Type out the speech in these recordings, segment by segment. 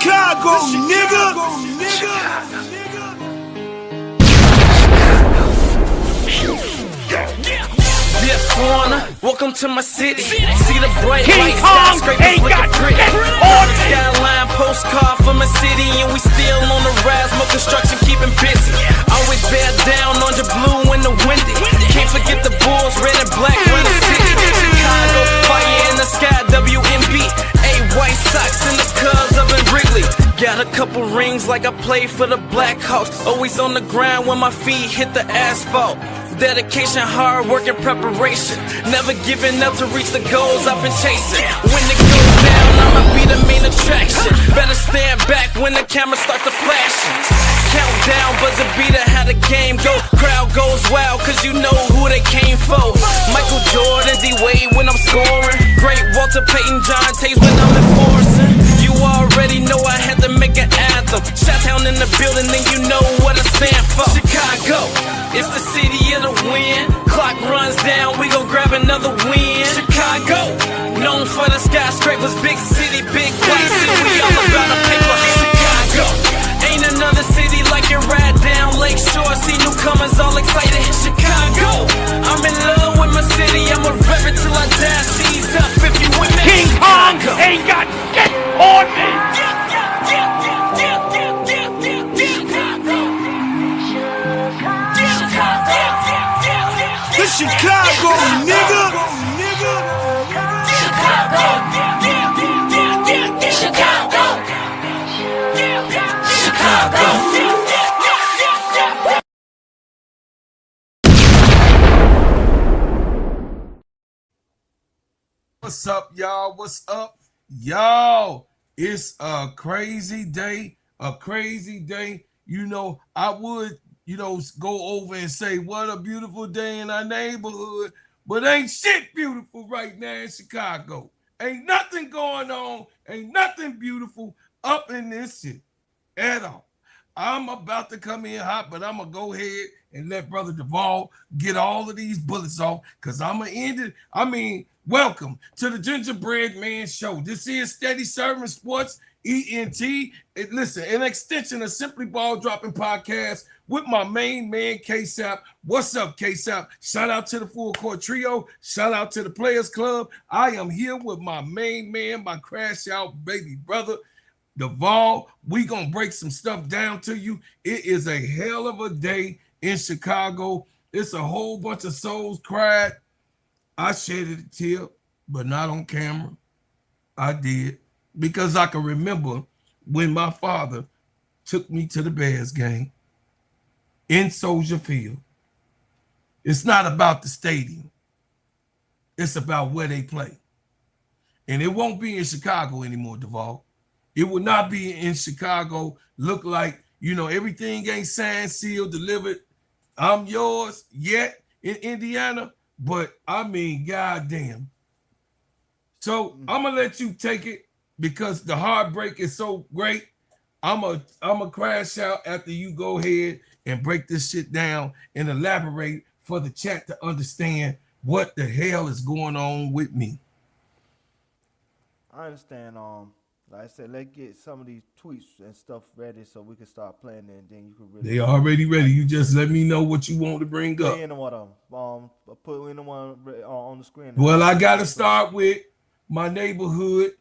Chicago, nigga. Dear foreigner, welcome to my city. See the bright lights, skyscrapers looking pretty. On the skyline, postcard from a city, and we still on the rise, more construction keeping busy. Always bear down on the blue and the windy. Can't forget the Bulls, red and black, run the city. Chicago, fire in the sky, Wnba. White Sox and the Cubs up in Wrigley. Got a couple rings like I played for the Blackhawks. Always on the ground when my feet hit the asphalt. Dedication, hard work, and preparation. Never giving up to reach the goals I've been chasing. When it goes down, I'ma be the main attraction. Better stand back when the camera starts to flash. Countdown, buzzer beater, how the game go. Crowd goes wild, cause you know who they came for. Michael Jordan, D-Wade when I'm scoring. Great Walter Payton, John Tays when I'm enforcing. You already know I had to make an anthem. Shot-town in the building, and you know what I stand for. Chicago, it's the city of the wind. Clock runs down, we gon' grab another win. Chicago, known for the skyscrapers, big city, big white city. We all about the paper. Chicago, ain't another city like it. Right down Lakeshore, see newcomers all excited. Chicago, I'm in love with my city. I'ma rep it till I die. Seize up if you with me. King Kong ain't got shit on me. It's Chicago, nigga. Chicago. What's up, y'all? What's up, y'all? It's a crazy day. You know, I would, go over and say, what a beautiful day in our neighborhood, but ain't shit beautiful right now in Chicago. Ain't nothing going on. Ain't nothing beautiful up in this city at all. I'm about to come in hot, but I'm going to go ahead and let Brother Duvall get all of these bullets off, because I'm going to end it. Welcome to the Gingerbread Man Show. This is Steady Serv'n Sports, ENT. Listen, an extension of Simply Ball Dropping Podcast with my main man, K-Sap. What's up, K-Sap? Shout out to the Full Court Trio. Shout out to the Players Club. I am here with my main man, my crash out baby brother, Duvall. We gonna break some stuff down to you. It is a hell of a day in Chicago. It's a whole bunch of souls cried. I shedded a tear, but not on camera. I did, because I can remember when my father took me to the Bears game in Soldier Field. It's not about the stadium. It's about where they play. And it won't be in Chicago anymore, Duvall. It will not be in Chicago. Look like, everything ain't signed, sealed, delivered. I'm yours yet in Indiana. But goddamn. So I'm gonna let you take it, because the heartbreak is so great. I'm a crash out after you go ahead and break this shit down and elaborate for the chat to understand what the hell is going on with me. I understand. Like I said, let's get some of these tweets and stuff ready so we can start playing it, and then you can really. They already ready. You just let me know what you want to bring up. Put in the one on the screen. Well, I gotta start with my neighborhood.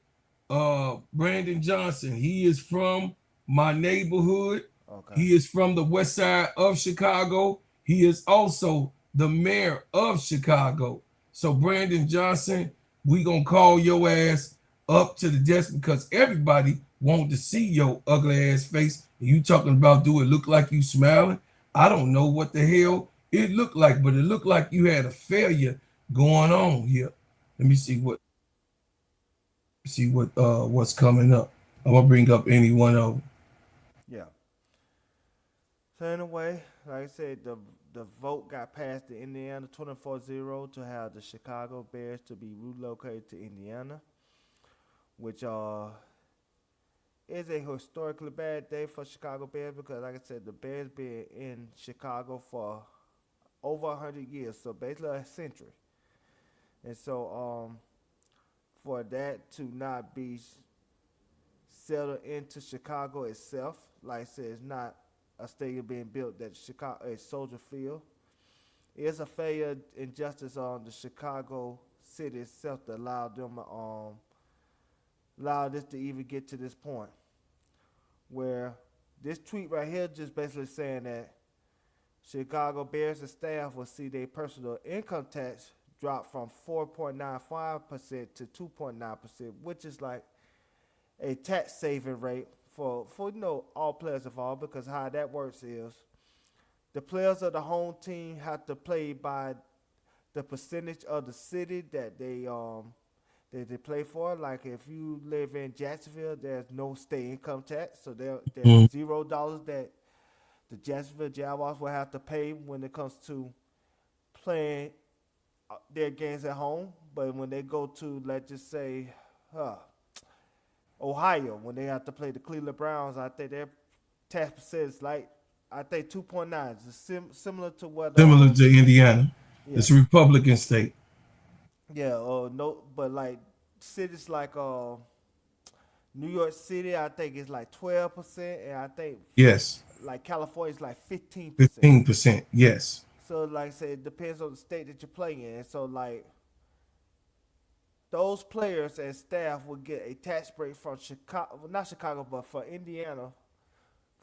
Brandon Johnson. He is from my neighborhood. Okay. He is from the west side of Chicago. He is also the mayor of Chicago. So Brandon Johnson, we gonna call your ass up to the desk, because everybody want to see your ugly ass face. And you talking about, do it look like you smiling? I don't know what the hell it looked like, but it looked like you had a failure going on here. Let me see what's coming up. I'm gonna bring up any one of them. Yeah. So anyway, like I said, the vote got passed in Indiana 24-0 to have the Chicago Bears to be relocated to Indiana, which is a historically bad day for Chicago Bears, because, like I said, the Bears been in Chicago for over 100 years, so basically a century. And so for that to not be settled into Chicago itself. Like I said, it's not a stadium being built that Chicago a Soldier Field. It's a failure injustice on the Chicago city itself that allowed them allow this to even get to this point. Where this tweet right here just basically saying that Chicago Bears and staff will see their personal income tax drop from 4.95% to 2.9%, which is like a tax saving rate for all players involved, because how that works is the players of the home team have to play by the percentage of the city that they play for. Like if you live in Jacksonville, there's no state income tax, so there's $0 that the Jacksonville Jaguars will have to pay when it comes to playing their games at home. But when they go to, let's just say, Ohio, when they have to play the Cleveland Browns, I think their tax percentage is like, I think 2.9. It's similar to what Similar to Indiana. Yeah. It's a Republican state. Yeah, no, but like cities like New York City, I think it's like 12%, and I think Yes. like California is like 15%. 15%. Yes. So like I said, it depends on the state that you're playing in. So like those players and staff will get a tax break from Chicago, well, not Chicago, but for Indiana,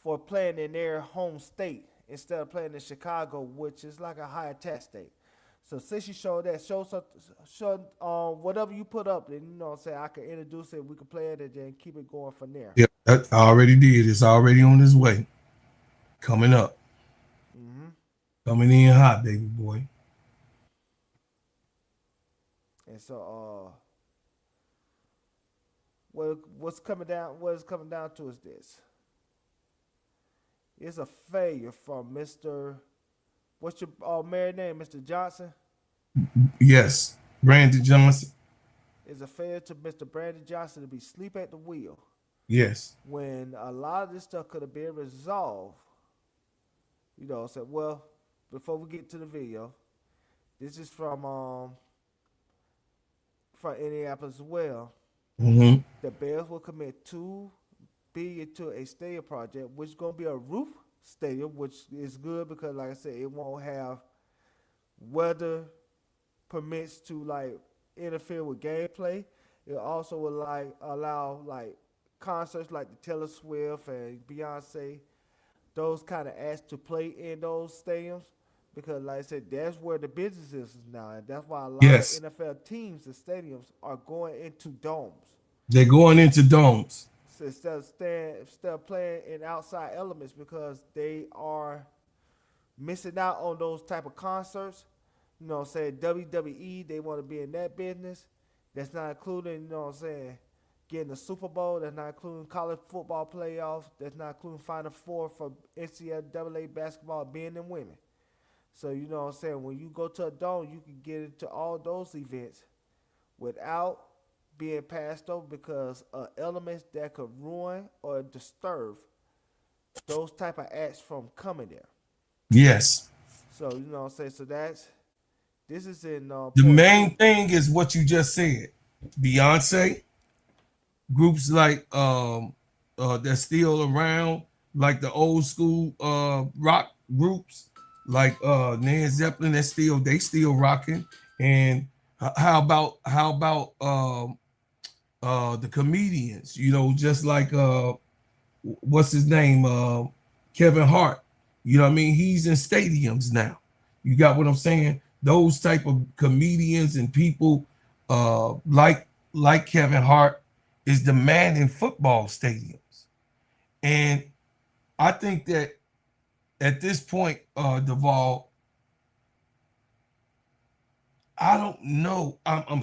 for playing in their home state instead of playing in Chicago, which is like a higher tax state. So since you showed that, show whatever you put up, then you know what I'm saying, I can introduce it, we can play it, and then keep it going from there. Yeah, I already did. It's already on its way. Coming up. Coming in hot, baby boy. And so what's coming down to is this. It's a failure from Mr. What's your married name, Mr. Johnson? Yes, Brandon Johnson. It's a failure to Mr. Brandon Johnson to be asleep at the wheel. Yes. When a lot of this stuff could have been resolved. You know, so well, before we get to the video, this is from Indianapolis as well. Mm-hmm. The Bears will commit $2 billion to a stadium project, which is going to be a roof stadium, which is good because, like I said, it won't have weather permits to like interfere with gameplay. It also will like allow like concerts like the Taylor Swift and Beyonce, those kind of acts to play in those stadiums, because like I said, that's where the business is now, and that's why a lot of NFL teams and stadiums are going into domes. They're going into domes. So instead of playing in outside elements, because they are missing out on those type of concerts. You know what I'm saying? WWE, they want to be in that business. That's not including, you know what I'm saying, getting the Super Bowl. That's not including college football playoffs. That's not including Final Four for NCAA basketball, men and women. So, you know what I'm saying, when you go to a dome, you can get into all those events without being passed over because of elements that could ruin or disturb those type of acts from coming there. Yes. So, you know what I'm saying, so this is in the main thing is what you just said. Beyonce, groups like that's still around, like the old school rock groups, like Nan Zeppelin, they still rocking. And how about the comedians, you know, just like what's his name, Kevin Hart, you know what I mean, he's in stadiums now. You got what I'm saying? Those type of comedians and people like Kevin Hart is demanding football stadiums. And I think that at this point, Duvall, I don't know. I'm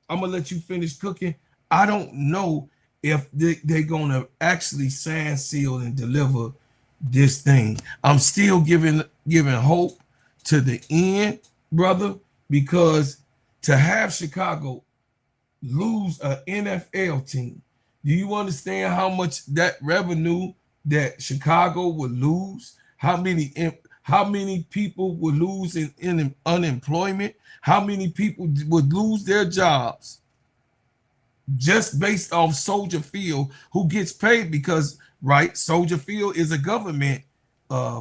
gonna let you finish cooking. I don't know if they're gonna actually sign, seal, and deliver this thing. I'm still giving hope to the end, brother, because to have Chicago lose an NFL team, do you understand how much that revenue that Chicago would lose? How many people would lose in unemployment? How many people would lose their jobs? just based off Soldier Field, who gets paid because, right, Soldier Field is a government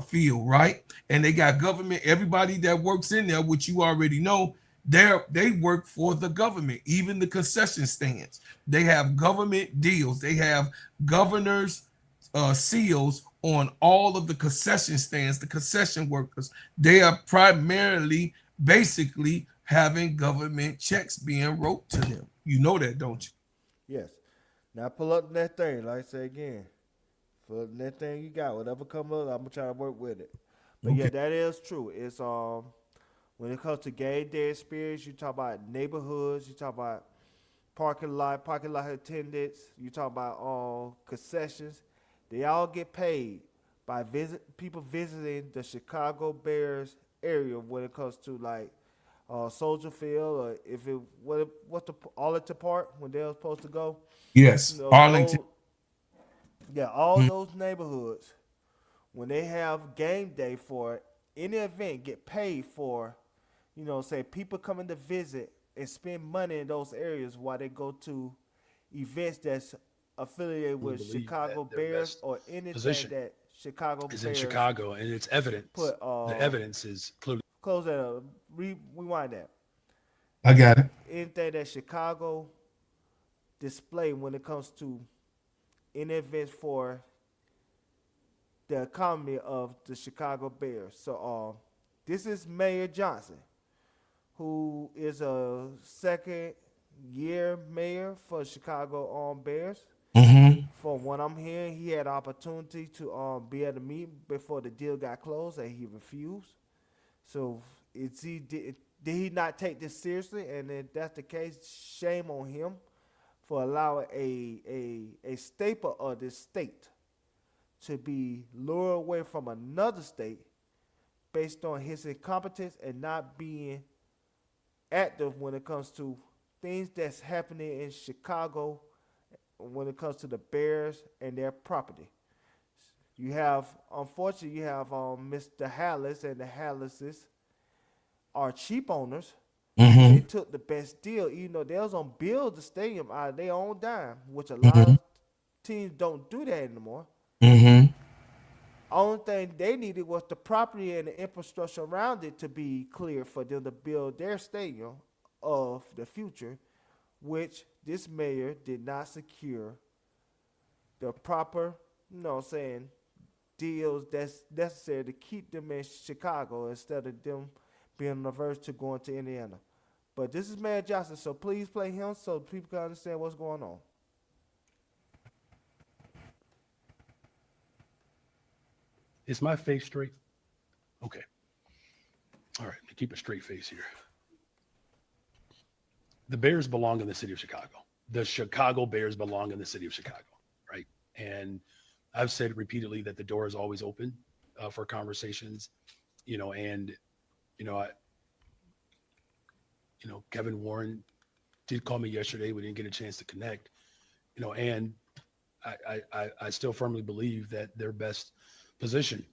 field, right? And they got government, everybody that works in there, which you already know, they work for the government, even the concession stands. They have government deals. They have governors seals on all of the concession stands, the concession workers. They are primarily basically having government checks being wrote to them. You know that, don't you? Yes. Now pull up that thing, like I say again. Pull up that thing you got. Whatever come up, I'm gonna try to work with it. But yeah, Okay. that is true. It's when it comes to game day experience, you talk about neighborhoods, you talk about parking lot attendants, you talk about concessions. They all get paid by people visiting the Chicago Bears area when it comes to like Soldier Field, or if it what's the Arlington Park when they're supposed to go. You Yes, know, Arlington. yeah, all those neighborhoods when they have game day for any event get paid for. You know, say people coming to visit and spend money in those areas while they go to events that's affiliated with Chicago Bears or anything that Chicago is Bears in Chicago, and it's evidence. put. The evidence is clearly. Close that. Rewind that. I got it. Anything that Chicago display when it comes to any events for the economy of the Chicago Bears. So this is Mayor Johnson, who is a second year mayor for Chicago Bears. Mm-hmm. From what I'm hearing, he had opportunity to be at a meeting before the deal got closed, and he refused. So did he not take this seriously? And if that's the case, shame on him for allowing a staple of this state to be lured away from another state based on his incompetence and not being active when it comes to things that's happening in Chicago when it comes to the Bears and their property. Unfortunately, you have Mr. Hallis, and the Hallises are cheap owners. Mm-hmm. They took the best deal, even though they was gonna build the stadium out of their own dime, which a lot of teams don't do that anymore. Mm-hmm. Only thing they needed was the property and the infrastructure around it to be clear for them to build their stadium of the future, which this mayor did not secure the proper, deals that's necessary to keep them in Chicago instead of them being on the verge to going to Indiana. But this is Mayor Johnson, so please play him so people can understand what's going on. Is my face straight? Okay. All right. Keep a straight face here. The Bears belong in the city of Chicago. The Chicago Bears belong in the city of Chicago, right? And I've said repeatedly that the door is always open for conversations, Kevin Warren did call me yesterday. We didn't get a chance to connect, and I still firmly believe that their best position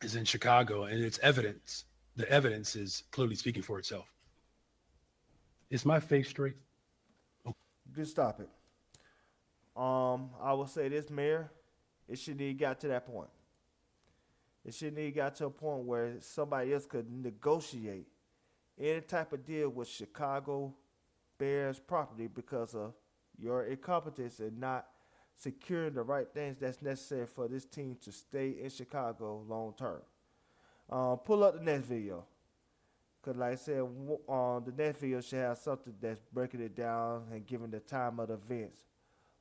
is in Chicago, and it's evidence. The evidence is clearly speaking for itself. Is my face straight? You can stop it. I will say this, Mayor, it shouldn't even got to that point. It shouldn't even got to a point where somebody else could negotiate any type of deal with Chicago Bears property because of your incompetence and not securing the right things that's necessary for this team to stay in Chicago long term. Pull up the next video. Because like I said, the next video should have something that's breaking it down and giving the time of the events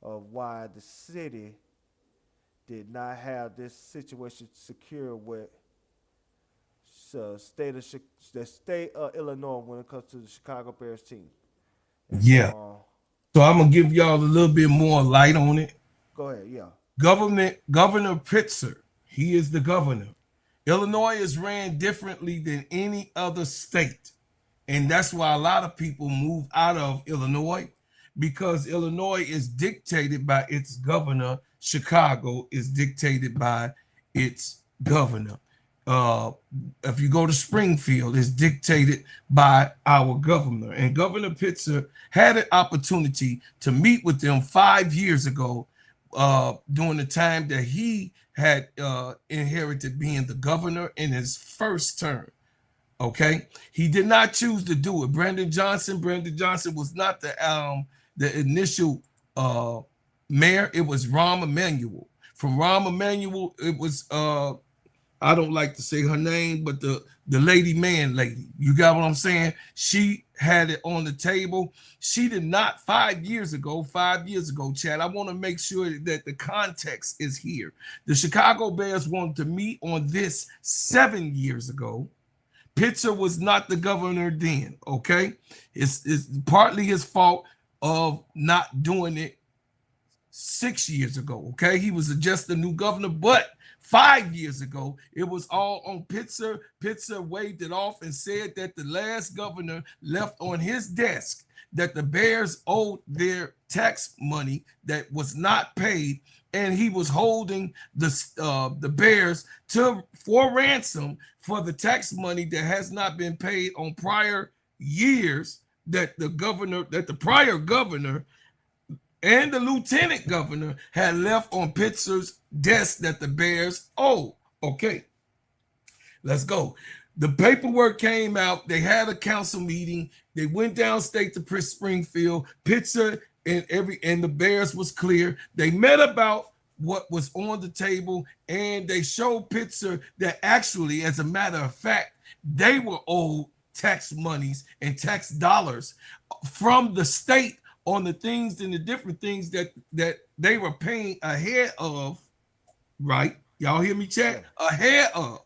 of why the city did not have this situation secure with the state of Illinois when it comes to the Chicago Bears team. And Yeah. So I'm going to give y'all a little bit more light on it. Go ahead, yeah. Governor Pritzker, he is the governor. Illinois is ran differently than any other state. And that's why a lot of people move out of Illinois, because Illinois is dictated by its governor. Chicago is dictated by its governor. if you go to Springfield, is dictated by our governor. And Governor Pitzer had an opportunity to meet with them 5 years ago during the time that he had inherited being the governor in his first term. Okay, he did not choose to do it. Brandon Johnson was not the initial mayor. It was Rahm Emanuel. From Rahm Emanuel, it was I don't like to say her name, but the lady. You got what I'm saying? She had it on the table. She did not 5 years ago, Chad. I want to make sure that the context is here. The Chicago Bears wanted to meet on this 7 years ago. Pitzer was not the governor then, okay? It's partly his fault of not doing it 6 years ago, okay? He was just a new governor, but 5 years ago, it was all on Pitzer. Pitzer waved it off and said that the last governor left on his desk that the Bears owed their tax money that was not paid, and he was holding the Bears for ransom for the tax money that has not been paid on prior years that the prior governor and the lieutenant governor had left on Pitzer's desk that the Bears owe. Okay, let's go. The paperwork came out. They had a council meeting. They went downstate to Springfield. Pitzer and the Bears was clear. They met about what was on the table, and they showed Pitzer that actually, as a matter of fact, they were owed tax monies and tax dollars from the state on the things and the different things that they were paying ahead of, right? Y'all hear me, chat? Ahead of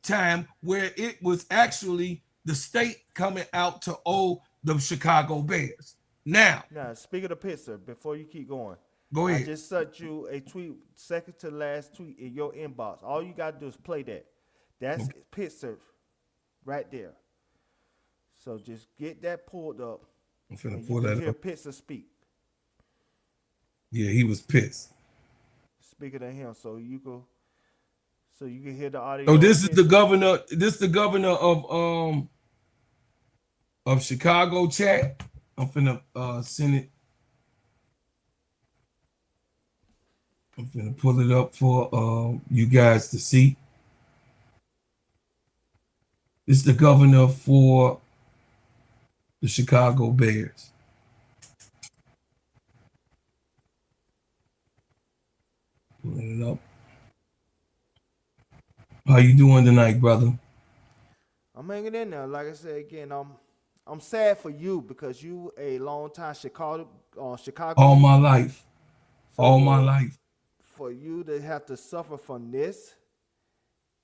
time, where it was actually the state coming out to owe the Chicago Bears. Now, speaking of Pitzer, before you keep going, go ahead. I just sent you a tweet, second to last tweet in your inbox. All you got to do is play that. That's okay. Pitzer right there. So just get that pulled up. I'm finna pull that hear up. Pitzer speak. Yeah, he was pissed. Speaking of him, so you can hear the audio. Oh, this is the governor. This is the governor of Chicago, chat. I'm finna send it. I'm finna pull it up for you guys to see. This is the governor for the Chicago Bears. Pulling it up. How you doing tonight, brother? I'm hanging in there. Like I said again, I'm sad for you because you a long time Chicago. All my life. So all my life. For you to have to suffer from this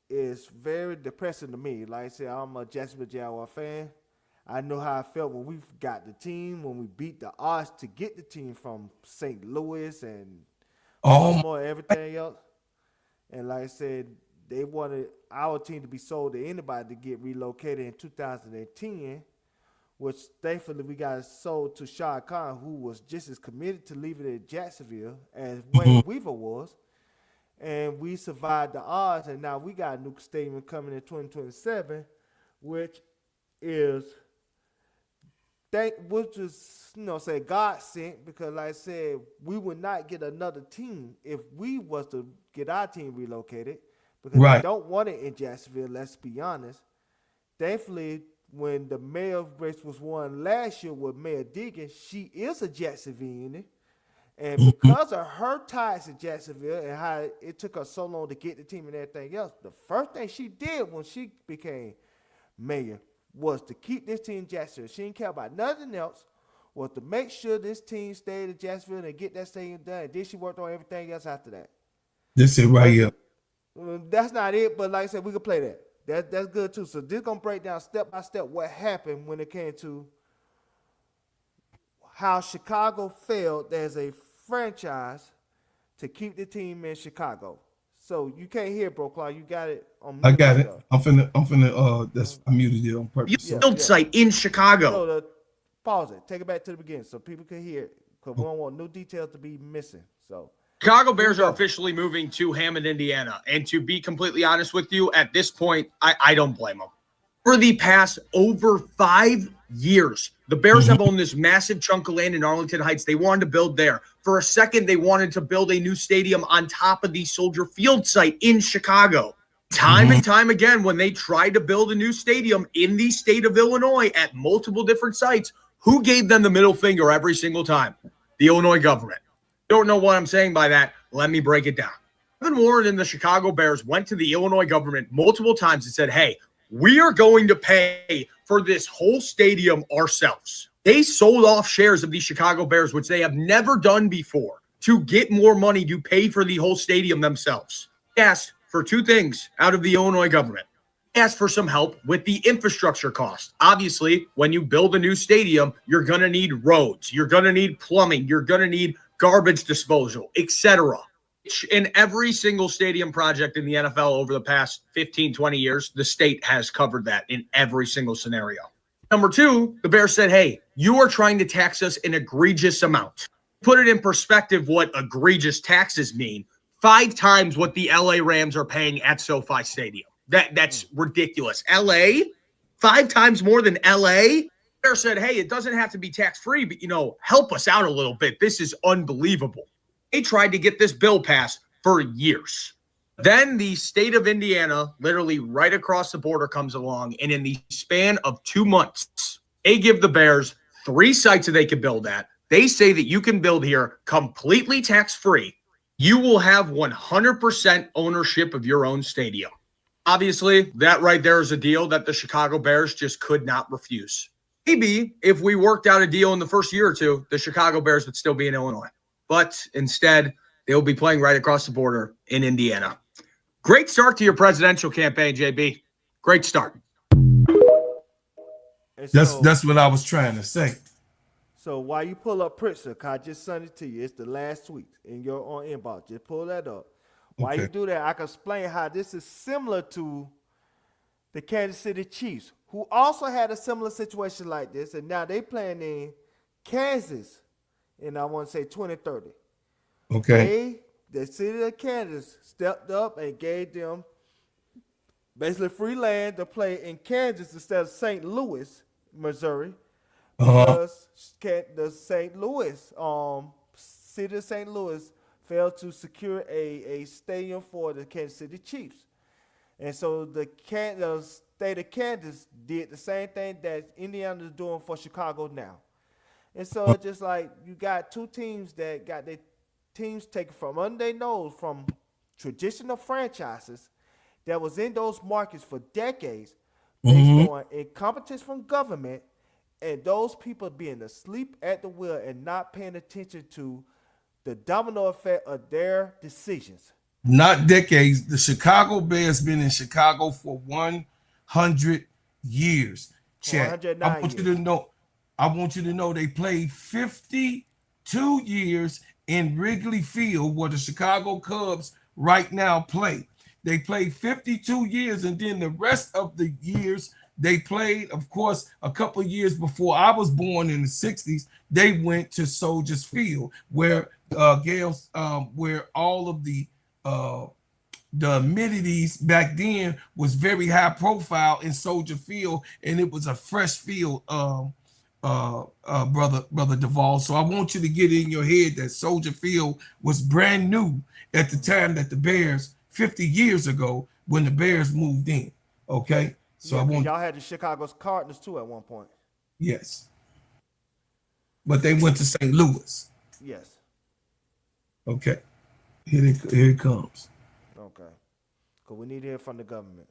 is very depressing to me. Like I said, I'm a Jacksonville Jaguar fan. I know how I felt when we got the team, when we beat the odds to get the team from St. Louis and Baltimore and everything else. And like I said, they wanted our team to be sold to anybody to get relocated in 2010, which thankfully we got sold to Shah Khan, who was just as committed to leaving it in Jacksonville as Wayne Weaver was. And we survived the odds, and now we got a new stadium coming in 2027, which is say God sent, because like I said, we would not get another team if we was to get our team relocated, because they don't want it in Jacksonville, let's be honest. Thankfully, when the mayor race was won last year with Mayor Deegan, she is a Jacksonvillian. And because of her ties to Jacksonville and how it took her so long to get the team and everything else, the first thing she did when she became mayor was to keep this team in Jacksonville. She didn't care about nothing else, was to make sure this team stayed in Jacksonville and get that stadium done. And then she worked on everything else after that. This is right here. That's not it, but like I said, we could play that. That's good too. So this is going to break down step by step what happened when it came to how Chicago failed as a franchise to keep the team in Chicago. So you can't hear, bro, Clark. You got it on mute. I got it. I'm finna I muted it on purpose. Build site in Chicago. So pause it. Take it back to the beginning so people can hear it, because we don't want no details to be missing. So Chicago Bears are officially moving to Hammond, Indiana. And to be completely honest with you, at this point, I don't blame them. For the past over 5 years, the Bears have owned this massive chunk of land in Arlington Heights. They wanted to build there. For a second, they wanted to build a new stadium on top of the Soldier Field site in Chicago. Time and time again, when they tried to build a new stadium in the state of Illinois at multiple different sites, who gave them the middle finger every single time? The Illinois government. Don't know what I'm saying by that. Let me break it down. Kevin Warren and the Chicago Bears went to the Illinois government multiple times and said, hey, we are going to pay for this whole stadium ourselves. They sold off shares of the Chicago Bears, which they have never done before, to get more money to pay for the whole stadium themselves. They asked for two things out of the Illinois government. They asked for some help with the infrastructure cost. Obviously, when you build a new stadium, you're going to need roads. You're going to need plumbing. You're going to need garbage disposal, etc. In every single stadium project in the NFL over the past 15, 20 years, the state has covered that in every single scenario. Number two, the Bears said, hey, you are trying to tax us an egregious amount. Put it in perspective what egregious taxes mean. 5 times what the LA Rams are paying at SoFi Stadium. That's ridiculous. LA, 5 times more than LA. Bears said, hey, it doesn't have to be tax-free, but, help us out a little bit. This is unbelievable. They tried to get this bill passed for years. Then the state of Indiana, literally right across the border, comes along, and in the span of 2 months, they give the Bears 3 sites that they can build at. They say that you can build here completely tax-free. You will have 100% ownership of your own stadium. Obviously, that right there is a deal that the Chicago Bears just could not refuse. Maybe if we worked out a deal in the first year or two, the Chicago Bears would still be in Illinois. But instead, they'll be playing right across the border in Indiana. Great start to your presidential campaign, JB. Great start. That's what I was trying to say. So while you pull up Pritzker, I just sent it to you. It's the last tweet in your own inbox. Just pull that up. While you do that, I can explain how this is similar to the Kansas City Chiefs, who also had a similar situation like this, and now they playing in Kansas, and I want to say 2030. Okay. The city of Kansas stepped up and gave them basically free land to play in Kansas instead of St. Louis, Missouri. Because the St. Louis, city of St. Louis failed to secure a stadium for the Kansas City Chiefs. And so the state of Kansas did the same thing that Indiana is doing for Chicago now. And so it's just like you got 2 teams that got their teams taken from under their nose from traditional franchises that was in those markets for decades based on incompetence from government and those people being asleep at the wheel and not paying attention to the domino effect of their decisions. Not decades. The Chicago Bears been in Chicago for 100 years. Chat. I want you to know they played 52 years in Wrigley Field where the Chicago Cubs right now play. They played 52 years, and then the rest of the years they played, of course, a couple of years before I was born in the 60s, they went to Soldiers Field where where all of the amenities back then was very high profile in Soldier Field, and it was a fresh field, brother Duvall. So I want you to get in your head that Soldier Field was brand new at the time that the Bears, 50 years ago, when the Bears moved in. Okay, so y'all had the Chicago's Cardinals too at one point. Yes, but they went to St. Louis. Yes. Okay, here it comes. Okay, because we need to hear from the government.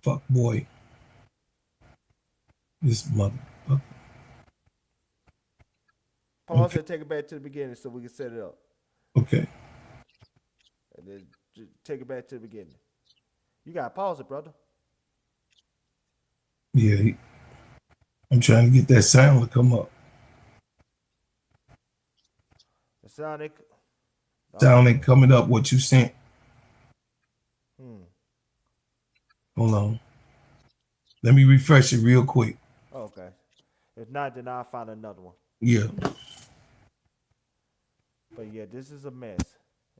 Fuck boy, this motherfucker. Pause and take it back to the beginning so we can set it up. Okay. And then just take it back to the beginning. You gotta pause it, brother. Yeah, I'm trying to get that sound to come up. The sound ain't coming up. What you sent? Hold on. Let me refresh it real quick. Okay. If not, then I'll find another one. Yeah. But yeah, this is a mess,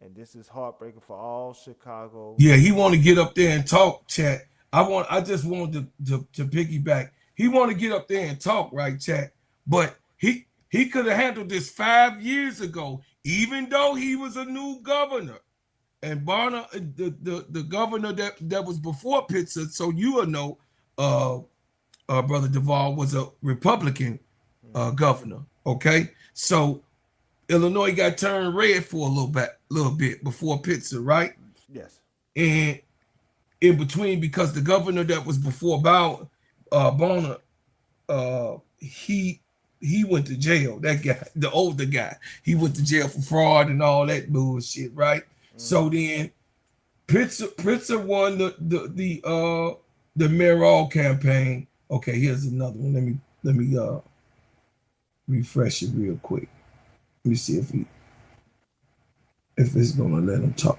and this is heartbreaking for all Chicago. Yeah, he want to get up there and talk, chat. I just wanted to piggyback. He want to get up there and talk, right, chat? But he could have handled this 5 years ago, even though he was a new governor. And Barner, the governor that was before Pitzer, so you will know, Brother Duvall was a Republican governor. Okay, so Illinois got turned red for a little bit before Pitzer, right? Yes. And in between, because the governor that was before Bonner, he went to jail. That guy, the older guy, he went to jail for fraud and all that bullshit, right? So then Pitzer won the mayoral campaign. Okay, here's another one. Let me refresh it real quick. Let me see if it's gonna let him talk.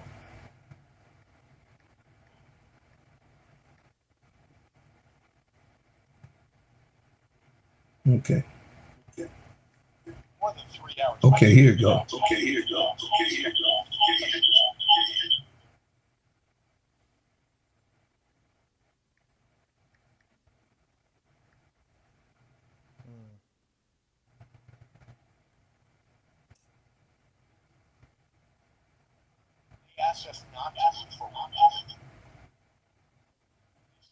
Okay. More than 3 hours. Okay, here you go. He asked us not to move forward. He said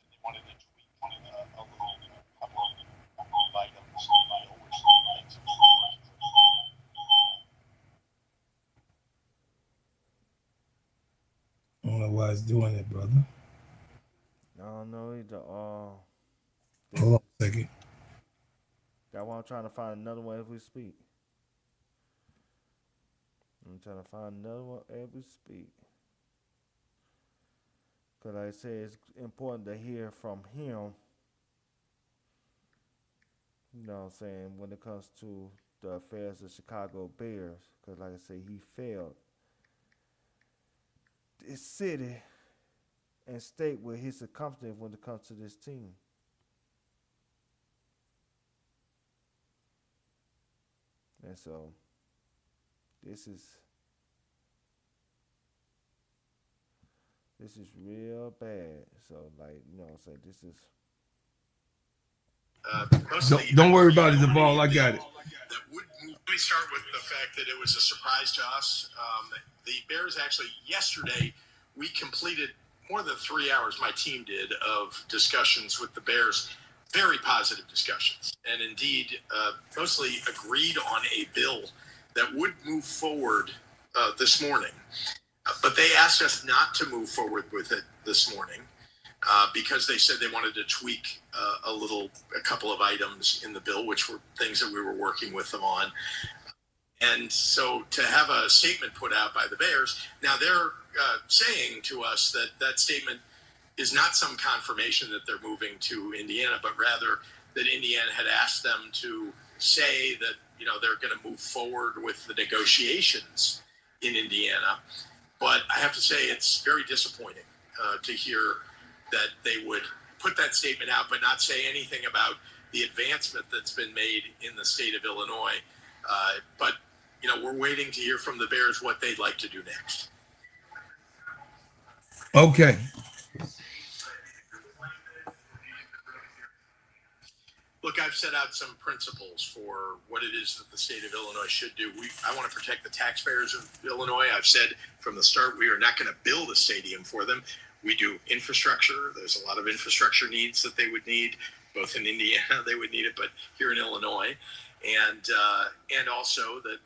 they wanted to tweak a couple of items in the bill, which makes it I don't know why it's doing it, brother. I don't know either. Hold on a second. That's why I'm trying to find another one as we speak. I'm trying to find another one as we speak. Because like I said, it's important to hear from him. You know what I'm saying? When it comes to the affairs of Chicago Bears. Because like I said, he failed this city and state with his accomplishment when it comes to this team. And so, this is real bad. So, like, you know what I'm saying? This is... Don't worry about it, Duvall. I got it. Let me start with the fact that it was a surprise to us. The Bears actually, yesterday, we completed more than 3 hours, my team did, of discussions with the Bears. Very positive discussions. And indeed, mostly agreed on a bill that would move forward this morning. But they asked us not to move forward with it this morning because they said they wanted to tweak a couple of items in the bill, which were things that we were working with them on. And so to have a statement put out by the Bears, now they're saying to us that that statement is not some confirmation that they're moving to Indiana, but rather that Indiana had asked them to say that, you know, they're going to move forward with the negotiations in Indiana. But I have to say it's very disappointing to hear that they would put that statement out but not say anything about the advancement that's been made in the state of Illinois. But, you know, we're waiting to hear from the Bears what they'd like to do next. Okay. Look, I've set out some principles for what it is that the state of Illinois should do. I want to protect the taxpayers of Illinois. I've said from the start, we are not going to build a stadium for them. We do infrastructure. There's a lot of infrastructure needs that they would need, both in Indiana, they would need it, but here in Illinois. And also that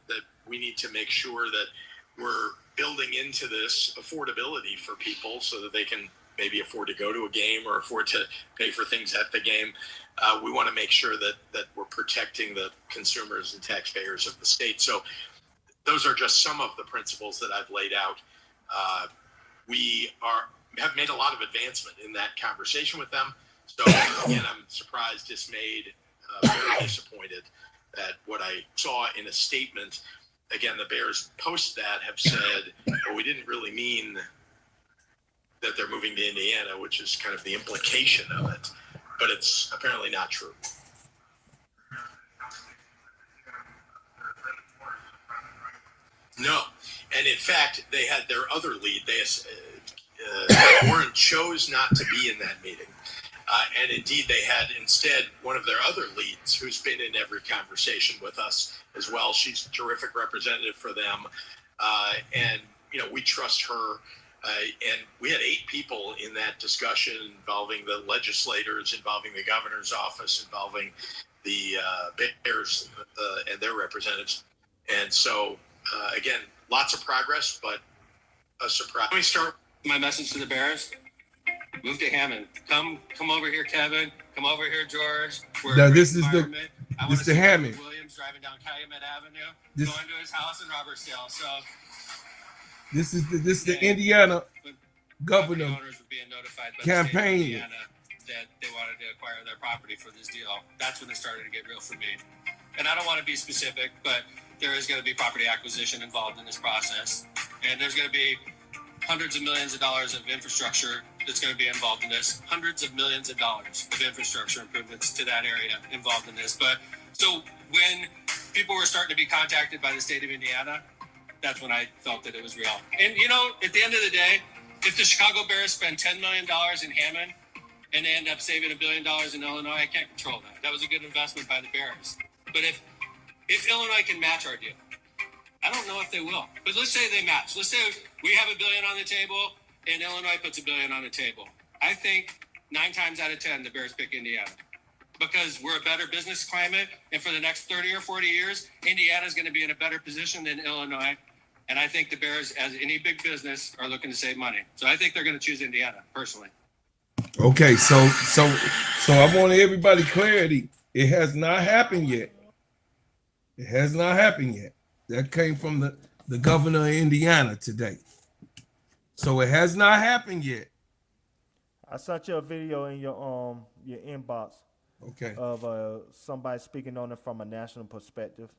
we need to make sure that we're building into this affordability for people so that they can maybe afford to go to a game or afford to pay for things at the game. We want to make sure that we're protecting the consumers and taxpayers of the state. So those are just some of the principles that I've laid out. We have made a lot of advancement in that conversation with them. So again, I'm surprised, dismayed, very disappointed that what I saw in a statement, again, the Bears post that have said, well, we didn't really mean that they're moving to Indiana, which is kind of the implication of it. But it's apparently not true. No. And in fact, they had their other lead. Warren chose not to be in that meeting. And indeed, they had instead one of their other leads who's been in every conversation with us as well. She's a terrific representative for them. And, you know, we trust her. And we had 8 people in that discussion involving the legislators, involving the governor's office, involving the Bears and their representatives. And so, again, lots of progress, but a surprise. Let me start my message to the Bears. Move to Hammond. Come over here, Kevin. Come over here, George. Now this is the Hammond. Williams driving down Calumet Avenue, going to his house in Robertsdale. So this is the Indiana governor owners were being notified by campaign the state of Indiana that they wanted to acquire their property for this deal. That's when it started to get real for me. And I don't want to be specific, but there is going to be property acquisition involved in this process, and there's going to be hundreds of millions of dollars of infrastructure that's going to be involved in this. Hundreds of millions of dollars of infrastructure improvements to that area involved in this. But so when people were starting to be contacted by the state of Indiana, that's when I felt that it was real. And, you know, at the end of the day, if the Chicago Bears spend $10 million in Hammond and they end up saving $1 billion in Illinois, I can't control that. That was a good investment by the Bears. But if Illinois can match our deal, I don't know if they will. But let's say they match. Let's say we have $1 billion on the table and Illinois puts $1 billion on the table. I think 9 times out of 10, the Bears pick Indiana because we're a better business climate. And for the next 30 or 40 years, Indiana is going to be in a better position than Illinois. And I think the Bears, as any big business, are looking to save money. So I think they're going to choose Indiana, personally. Okay, so I want everybody clarity. It has not happened yet. It has not happened yet. That came from the governor of Indiana today. So it has not happened yet. I sent you a video in your inbox. Okay. Of somebody speaking on it from a national perspective.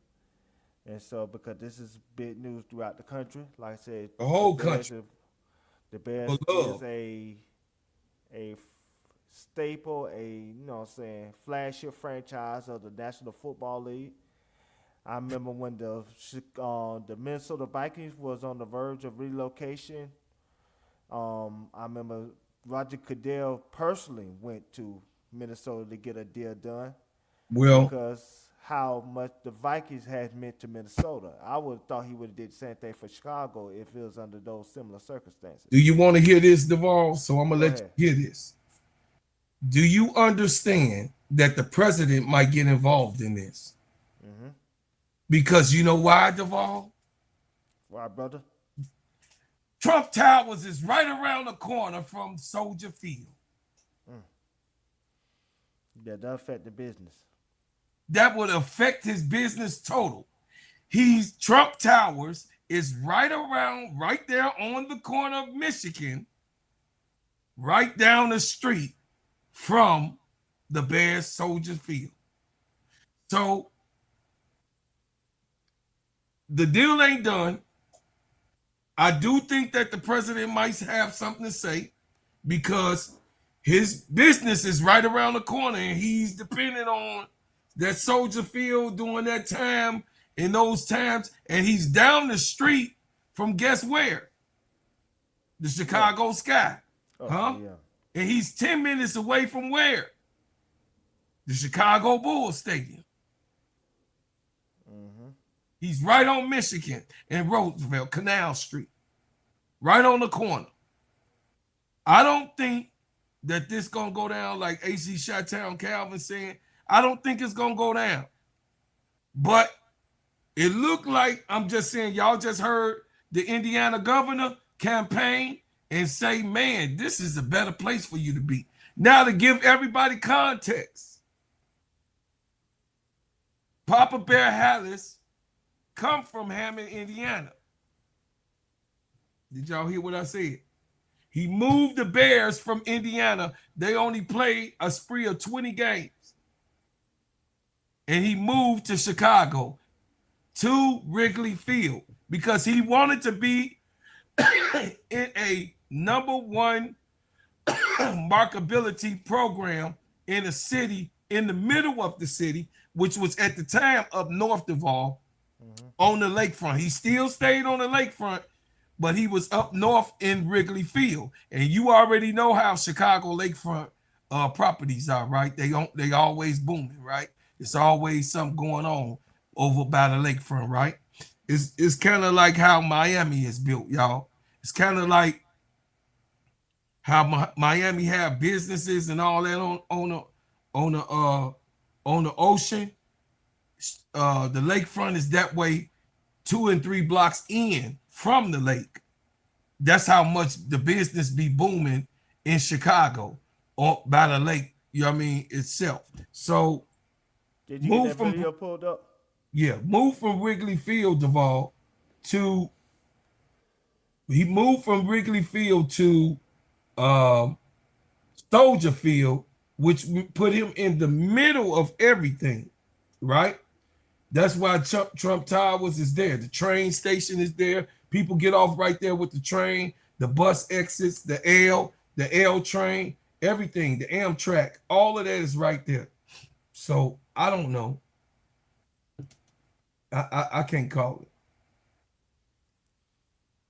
And so, because this is big news throughout the country, like I said, the whole country. The Bears is a staple, flagship franchise of the National Football League. I remember when the Minnesota Vikings was on the verge of relocation. I remember Roger Goodell personally went to Minnesota to get a deal done. Well, because how much the Vikings had meant to Minnesota. I would have thought he would have did the same thing for Chicago if it was under those similar circumstances. Do you want to hear this, Duvall? So I'm going to let you hear this. Do you understand that the president might get involved in this? Mm-hmm. Because you know why, Duvall? Why, brother? Trump Towers is right around the corner from Soldier Field. Yeah, that affect the business. That would affect his business total. Trump Towers is right there on the corner of Michigan, right down the street from the Bears Soldier Field. So the deal ain't done. I do think that the president might have something to say because his business is right around the corner and he's dependent on that Soldier Field during that time, in those times, and he's down the street from guess where? The Chicago Sky. Yeah. And he's 10 minutes away from where? The Chicago Bulls Stadium. Mm-hmm. He's right on Michigan and Roosevelt, Canal Street. Right on the corner. I don't think that this gonna go down like AC Chi-Town Calvin saying. I don't think it's going to go down. But it looked like, I'm just saying, y'all just heard the Indiana governor campaign and say, man, this is a better place for you to be. Now to give everybody context, Papa Bear Hallis come from Hammond, Indiana. Did y'all hear what I said? He moved the Bears from Indiana. They only played a spree of 20 games. And he moved to Chicago, to Wrigley Field, because he wanted to be in a #1 markability program in a city, in the middle of the city, which was at the time up north Duvall, on the lakefront. He still stayed on the lakefront, but he was up north in Wrigley Field. And you already know how Chicago lakefront properties are, right? They always booming, right? It's always something going on over by the lakefront, right? It's kind of like how Miami is built, y'all. It's kind of like how Miami have businesses and all that on the ocean. The lakefront is that way 2 and 3 blocks in from the lake. That's how much the business be booming in Chicago or by the lake, you know what I mean, itself. So did you get that video pulled up? Yeah, move from Wrigley Field, Duvall, to he moved from Wrigley Field to Soldier Field, which put him in the middle of everything, right? That's why Trump Towers is there. The train station is there. People get off right there with the train. The bus exits, the L train, everything, the Amtrak, all of that is right there. So I don't know. I can't call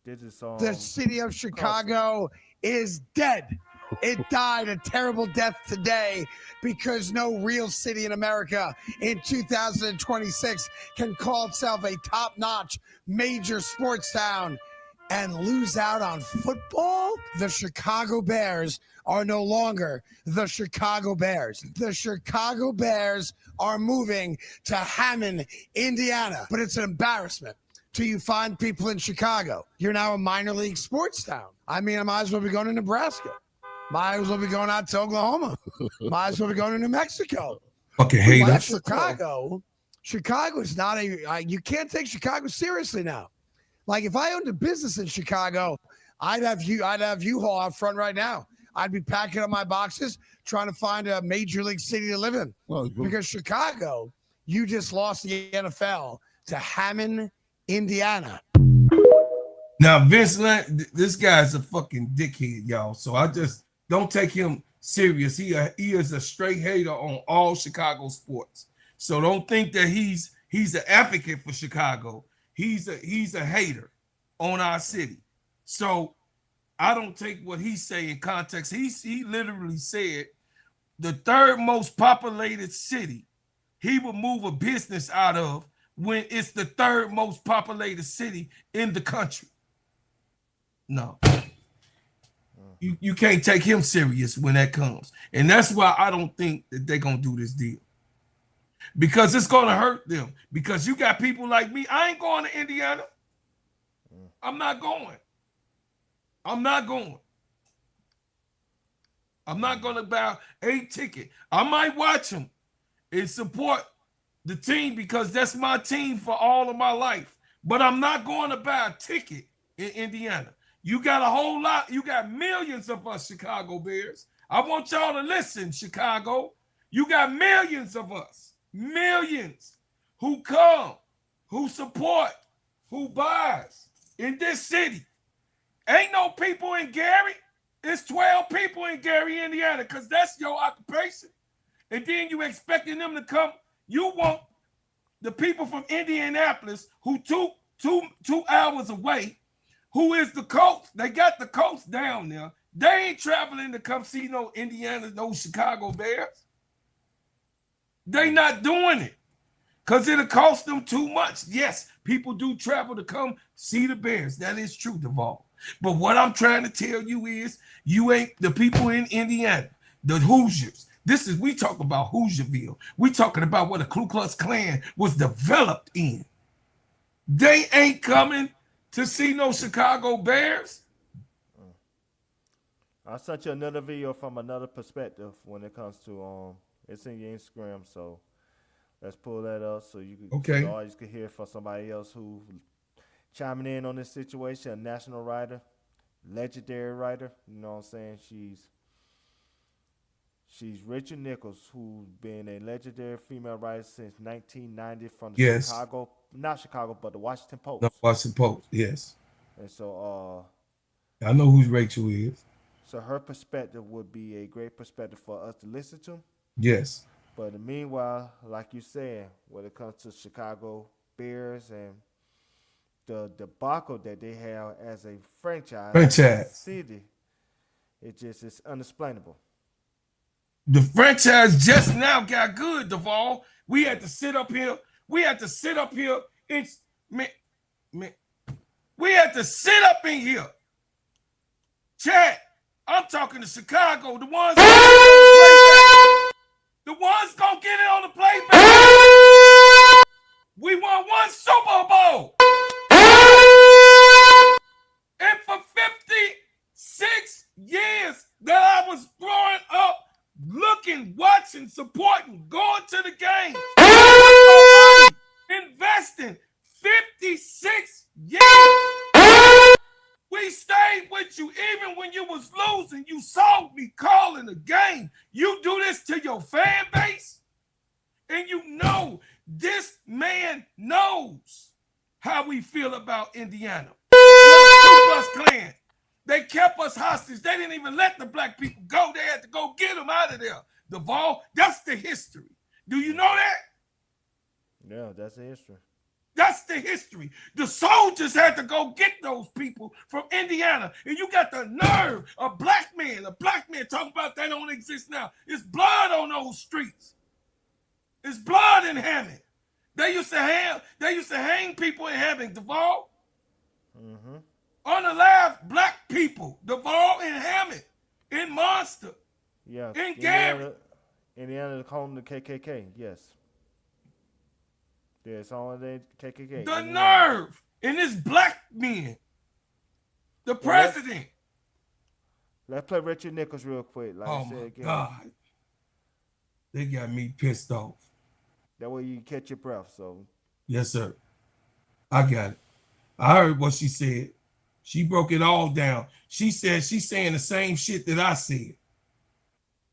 it. The city of Chicago is dead. It died a terrible death today because no real city in America in 2026 can call itself a top-notch major sports town and lose out on football. The Chicago Bears are no longer the Chicago Bears. The Chicago Bears are moving to Hammond, Indiana, but it's an embarrassment to you fine people in Chicago. You're now a minor league sports town. I mean, I might as well be going to Nebraska. Might as well be going out to Oklahoma. Might as well be going to New Mexico. Okay, hey, that's Chicago. Chicago is not you can't take Chicago seriously now. Like if I owned a business in Chicago, I'd have U-Haul out front right now. I'd be packing up my boxes, trying to find a major league city to live in. Because Chicago, you just lost the NFL to Hammond, Indiana. Now, Vince, this guy's a fucking dickhead, y'all. So I just don't take him serious. He is a straight hater on all Chicago sports. So don't think that he's an advocate for Chicago. He's a hater on our city. So I don't take what he say in context. He literally said the third most populated city he would move a business out of when it's the third most populated city in the country. No. You can't take him serious when that comes. And that's why I don't think that they're going to do this deal. Because it's going to hurt them. Because you got people like me. I ain't going to Indiana. I'm not going. I'm not going. I'm not going to buy a ticket. I might watch them and support the team because that's my team for all of my life. But I'm not going to buy a ticket in Indiana. You got a whole lot. You got millions of us Chicago Bears. I want y'all to listen, Chicago. You got millions of us. Millions who come, who support, who buys in this city. Ain't no people in Gary. It's 12 people in Gary, Indiana, because that's your occupation. And then you expecting them to come. You want the people from Indianapolis who two hours away, who is the coach. They got the coach down there. They ain't traveling to come see no Indiana, no Chicago Bears. They not doing it because it'll cost them too much. Yes, people do travel to come see the Bears. That is true, Duvall. But what I'm trying to tell you is you ain't the people in Indiana, the Hoosiers. We talk about Hoosierville. We talking about what a Ku Klux Klan was developed in. They ain't coming to see no Chicago Bears. I sent you another video from another perspective when it comes to it's in your Instagram, so let's pull that up so you can you can hear from somebody else who chiming in on this situation, a national writer, legendary writer. You know what I'm saying? She's Rachel Nichols, who's been a legendary female writer since 1990 from the but the Washington Post. The Washington Post, yes. And so I know who Rachel is. So her perspective would be a great perspective for us to listen to. Yes. But meanwhile, like you said, when it comes to Chicago Bears and the debacle that they have as a franchise in Franchise. the city, it's unexplainable. The franchise just now got good, Duvall. We had to sit up here. It's man. We had to sit up in here. Chat. I'm talking to Chicago. The ones gonna get it on the playback. We won one Super Bowl. And for 56 years that I was growing up, looking, watching, supporting, going to the games, investing 56 years. We stayed with you even when you was losing. You saw me calling the game. You do this to your fan base, and you know this man knows how we feel about Indiana. We're the Clan. They kept us hostage. They didn't even let the black people go. They had to go get them out of there. Duvall, that's the history. Do you know that? Yeah, that's the history. That's the history. The soldiers had to go get those people from Indiana. And you got the nerve, a black man talking about they don't exist now. It's blood on those streets. It's blood in Hammond. They used to hang people in Hammond, Duvall. Mm-hmm. Unalive black people, Duvall in Hammond, in Monster, yeah, in Gary. Indiana home to KKK, yes. It's all the KKK. The nerve in this black men. The president. Let's play Richard Nichols real quick. Like Oh I said my again. God. They got me pissed off. That way you catch your breath. So yes, sir. I got it. I heard what she said. She broke it all down. She said she's saying the same shit that I said.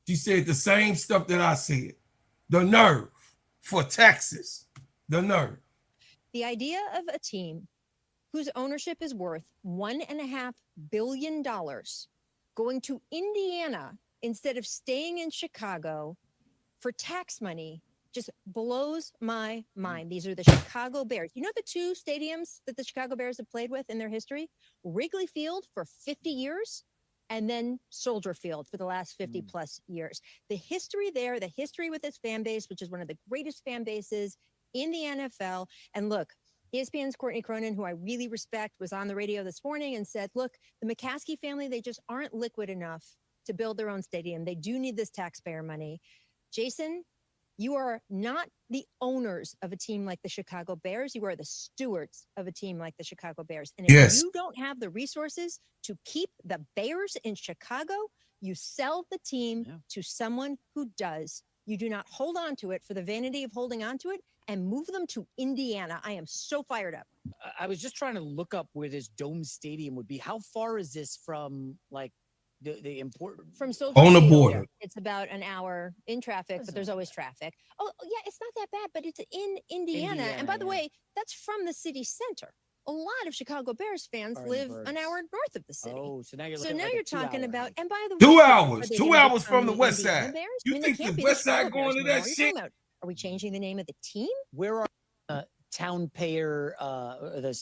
She said the same stuff that I said. The nerve for Texas. The nerve. The idea of a team whose ownership is worth $1.5 billion going to Indiana instead of staying in Chicago for tax money just blows my mind. These are the Chicago Bears. You know the two stadiums that the Chicago Bears have played with in their history? Wrigley Field for 50 years and then Soldier Field for the last 50 plus years. The history there, the history with this fan base, which is one of the greatest fan bases in the NFL. And look, ESPN's Courtney Cronin, who I really respect, was on the radio this morning and said, look, the McCaskey family, they just aren't liquid enough to build their own stadium. They do need this taxpayer money. Jason, you are not the owners of a team like the Chicago Bears. You are the stewards of a team like the Chicago Bears. And if you don't have the resources to keep the Bears in Chicago, you sell the team to someone who does. You do not hold on to it for the vanity of holding on to it and move them to Indiana. I am so fired up. I was just trying to look up where this dome stadium would be. How far is this from like the important from Soldier on the Field, border? It's about an hour in traffic, but there's always traffic. Oh yeah, it's not that bad, but it's in Indiana. And by the way, that's from the city center. A lot of Chicago Bears fans live an hour north of the city. Oh, so now you're you're talking about. And by the way, 2 hours. 2 hours from the west side. Bears? You think the west side going to that shit? Are we changing the name of the team? Where are town payer, the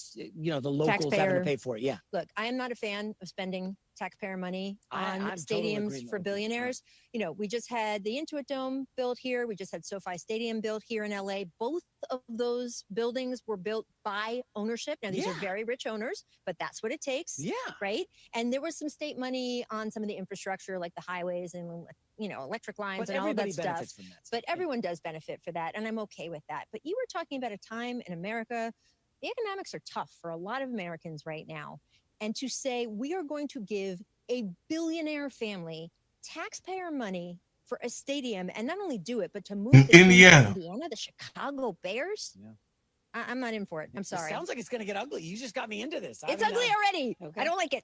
locals Taxpayer. having to pay for it? Yeah. Look, I am not a fan of spending taxpayer money on I'm stadiums totally for billionaires. You know, we just had the Intuit Dome built here. We just had SoFi Stadium built here in LA. Both of those buildings were built by ownership. Now, these are very rich owners, but that's what it takes. Yeah. Right. And there was some state money on some of the infrastructure, like the highways and, electric lines and all that stuff. From that. But everyone does benefit for that. And I'm okay with that. But you were talking about a time in America, the economics are tough for a lot of Americans right now. And to say we are going to give a billionaire family taxpayer money for a stadium and not only do it, but to move the Indiana, the Chicago Bears. Yeah. I'm not in for it. I'm sorry. It sounds like it's going to get ugly. You just got me into this. It's ugly already. Okay. I don't like it.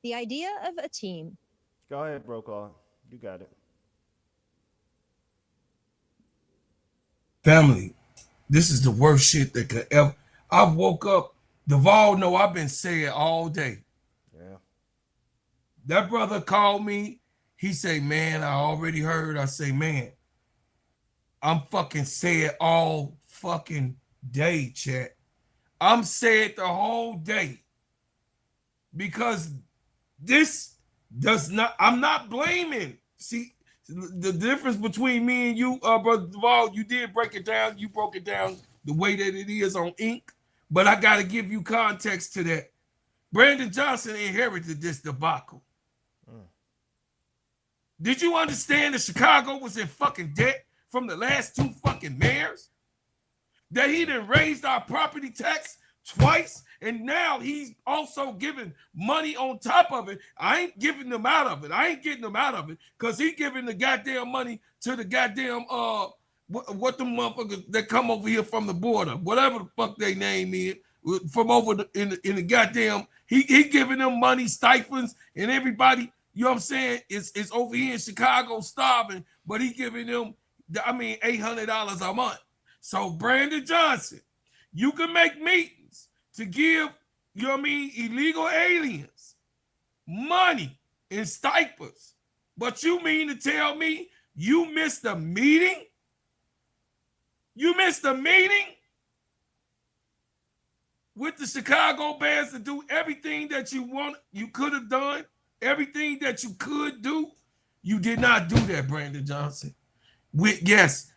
The idea of a team. Go ahead, Brokaw. You got it. Family, this is the worst shit that could ever. I woke up. Duvall know I've been saying all day. Yeah. That brother called me. He say, man, I already heard. I say, man, I'm fucking saying all fucking day, chat. I'm sad the whole day because this does not, I'm not blaming. See, the difference between me and you, Brother Duvall, you did break it down. You broke it down the way that it is on ink, but I got to give you context to that. Brandon Johnson inherited this debacle. Did you understand that Chicago was in fucking debt from the last 2 fucking mayors? That he done raised our property tax twice, and now he's also giving money on top of it. I ain't giving them out of it. I ain't getting them out of it because he giving the goddamn money to the goddamn what the motherfuckers that come over here from the border, whatever the fuck they name is, from over in the goddamn. He giving them money, stipends, and everybody. You know what I'm saying? It's over here in Chicago starving, but he giving them, $800 a month. So Brandon Johnson, you can make meetings to give, you know what I mean, illegal aliens money and stipends. But you mean to tell me you missed a meeting? You missed a meeting with the Chicago Bears to do everything that you could have done, everything that you could do. You did not do that, Brandon Johnson. With yes,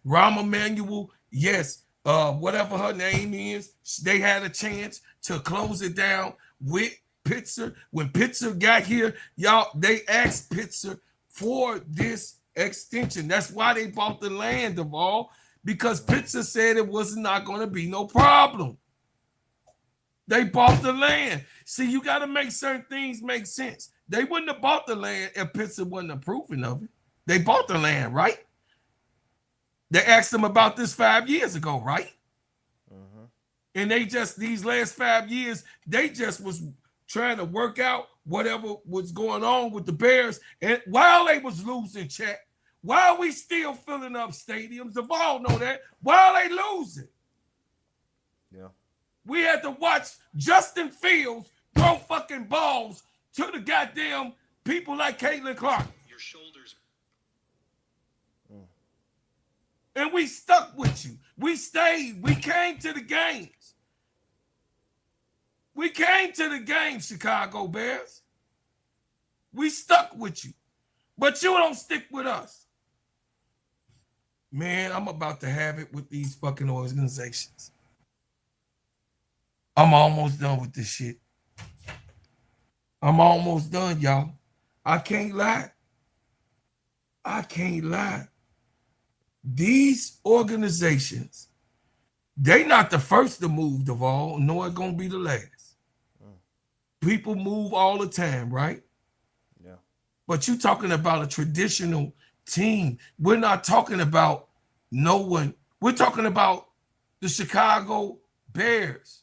Rahm Emanuel, yes, whatever her name is, they had a chance to close it down with Pitzer. When Pitzer got here, y'all, they asked Pitzer for this extension. That's why they bought the land of all, because Pitzer said it was not going to be no problem. They bought the land. See, you got to make certain things make sense. They wouldn't have bought the land if Pitzer wasn't approving of it. They bought the land, right? They asked them about this 5 years ago, right? And they just, these last 5 years, they just was trying to work out whatever was going on with the Bears. And while they was losing, chat, while we still filling up stadiums, the ball know that, while they losing. Yeah. We had to watch Justin Fields throw fucking balls to the goddamn people like Caitlin Clark. Your shoulders. And we stuck with you. We stayed. We came to the games. We came to the games, Chicago Bears. We stuck with you. But you don't stick with us. Man, I'm about to have it with these fucking organizations. I'm almost done with this shit. I'm almost done, y'all. I can't lie. I can't lie. These organizations, they not the first to move, Duvall, nor gonna be the last. People move all the time, right? Yeah. But you talking about a traditional team. We're not talking about no one. We're talking about the Chicago Bears,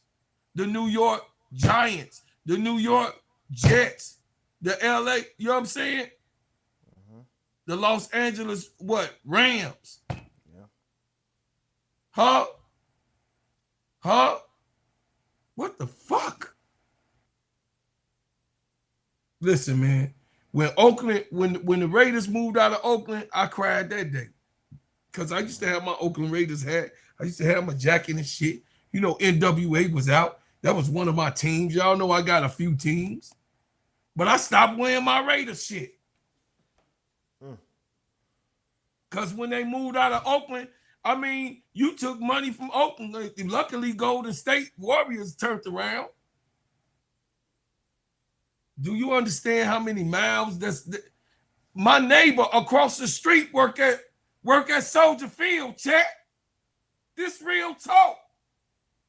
the New York Giants, the New York Jets, the LA, you know what I'm saying? The Los Angeles, Rams. Yeah. Huh? What the fuck? Listen, man. When Oakland, when the Raiders moved out of Oakland, I cried that day. Because I used to have my Oakland Raiders hat. I used to have my jacket and shit. You know, NWA was out. That was one of my teams. Y'all know I got a few teams. But I stopped wearing my Raiders shit. Because when they moved out of Oakland, I mean, you took money from Oakland. Luckily, Golden State Warriors turned around. Do you understand how many miles my neighbor across the street work at Soldier Field, chat? This real talk.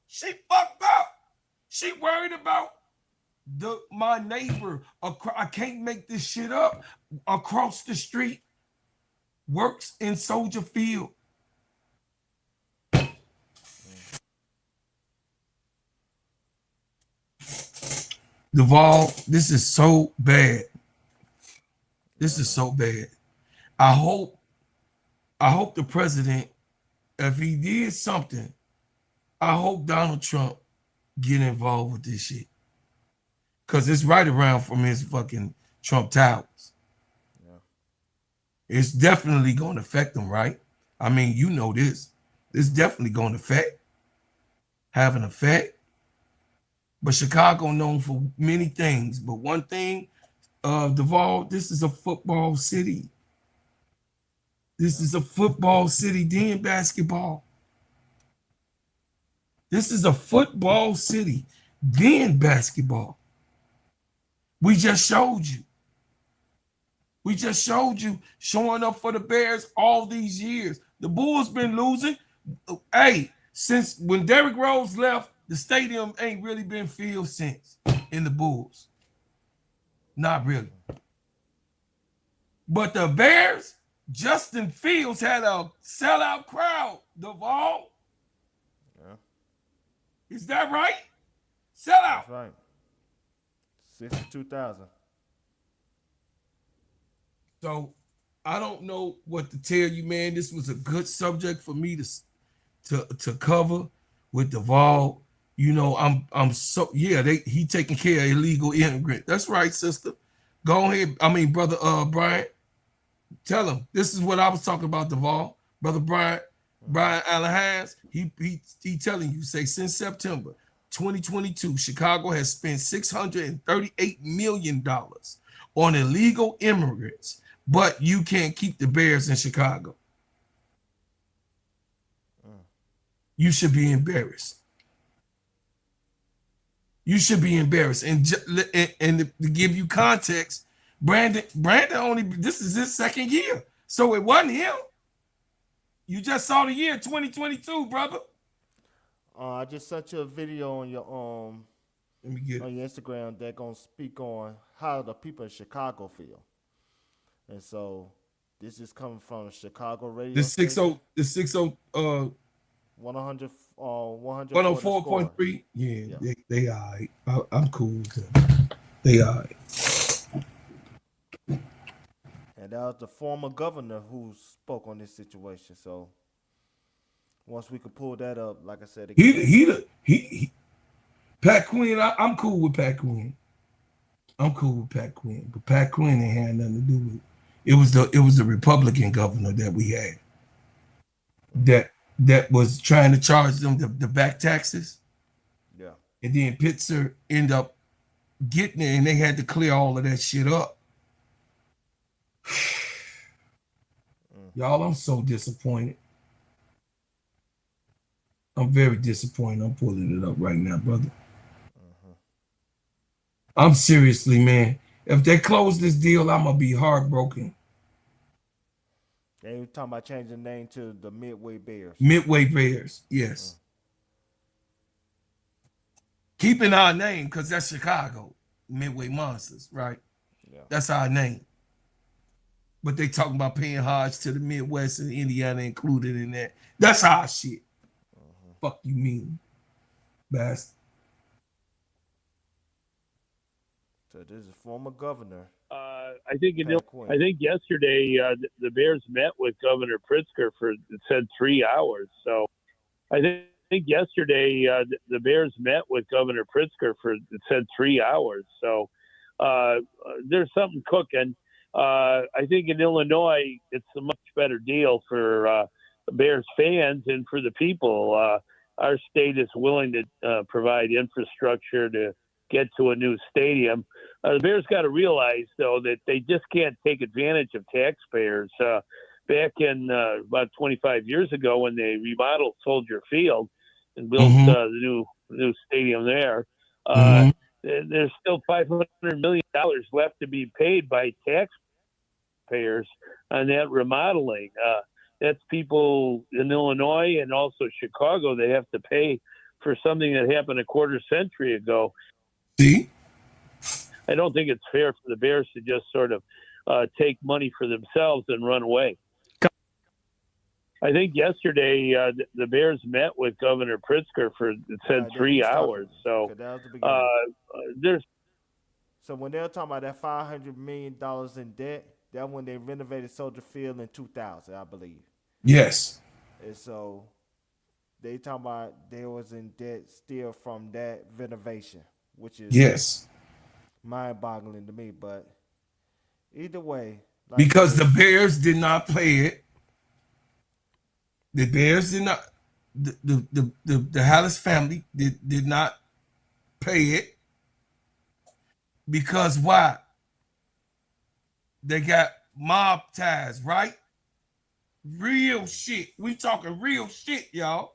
She fucked up. She worried about my neighbor. I can't make this shit up. Across the street works in Soldier Field. Duvall, this is so bad. This is so bad. I hope the president, if he did something, I hope Donald Trump get involved with this shit. Because it's right around from his fucking Trump Towers. Yeah. It's definitely going to affect them, right? I mean, you know this. It's definitely going to have an effect. But Chicago known for many things. But one thing, Duval, this is a football city. This is a football city, then basketball. This is a football city, then basketball. We just showed you. We just showed you showing up for the Bears all these years. The Bulls been losing. Hey, since when Derrick Rose left, the stadium ain't really been filled since in the Bulls. Not really. But the Bears, Justin Fields had a sellout crowd, Duval. Yeah. Is that right? Sellout. That's right. 62,000. So I don't know what to tell you, man. This was a good subject for me to cover with Duval. You know, I'm so he taking care of illegal immigrant. That's right, sister. Go ahead. I mean, brother Brian, tell him this is what I was talking about, Duval. Brother Brian Allen, he telling you, say since September 2022, Chicago has spent $638 million on illegal immigrants, but you can't keep the Bears in Chicago. You should be embarrassed. You should be embarrassed. And to give you context, Brandon this is his second year. So it wasn't him. You just saw the year 2022, brother. I just sent you a video on your Let me get on your Instagram that gonna speak on how the people in Chicago feel. And so this is coming from Chicago radio. The 60 100 104.3. Yeah, they all right. I'm cool with them. They all right. And that was the former governor who spoke on this situation. So once we could pull that up, like I said, again, he Pat Quinn. I'm cool with Pat Quinn. I'm cool with Pat Quinn, but Pat Quinn ain't had nothing to do with it. It was the Republican governor that we had that was trying to charge them the back taxes. Yeah. And then Pitzer ended up getting it, and they had to clear all of that shit up. Y'all, I'm so disappointed. I'm very disappointed. I'm pulling it up right now, brother. I'm seriously, man. If they close this deal, I'm gonna be heartbroken. They were talking about changing the name to the Midway Bears. Midway Bears, yes. Keeping our name, because that's Chicago. Midway Monsters, right? Yeah. That's our name. But they talking about paying homage to the Midwest and Indiana included in that. That's our shit. Fuck you mean, bastard. So this is former governor. I think yesterday the Bears met with Governor Pritzker for, it said 3 hours. So I think yesterday the Bears met with Governor Pritzker for, it said 3 hours. So there's something cooking. I think in Illinois it's a much better deal for Bears fans and for the people. Our state is willing to provide infrastructure to get to a new stadium. The Bears got to realize, though, that they just can't take advantage of taxpayers. Back in about 25 years ago, when they remodeled Soldier Field and built the new stadium there, there's still $500 million left to be paid by taxpayers on that remodeling. That's people in Illinois and also Chicago. They have to pay for something that happened a quarter century ago. See? I don't think it's fair for the Bears to just sort of take money for themselves and run away. I think yesterday the Bears met with Governor Pritzker for, it said 3 hours. So there's. So when they're talking about that $500 million in debt, that's when they renovated Soldier Field in 2000, I believe. Yes. And so they talking about they was in debt still from that renovation, which is mind-boggling to me. But either way, because the Bears did not pay it. The Bears did not. the Hallis family did not pay it because why? They got mob ties, right? Real shit. We talking real shit, y'all.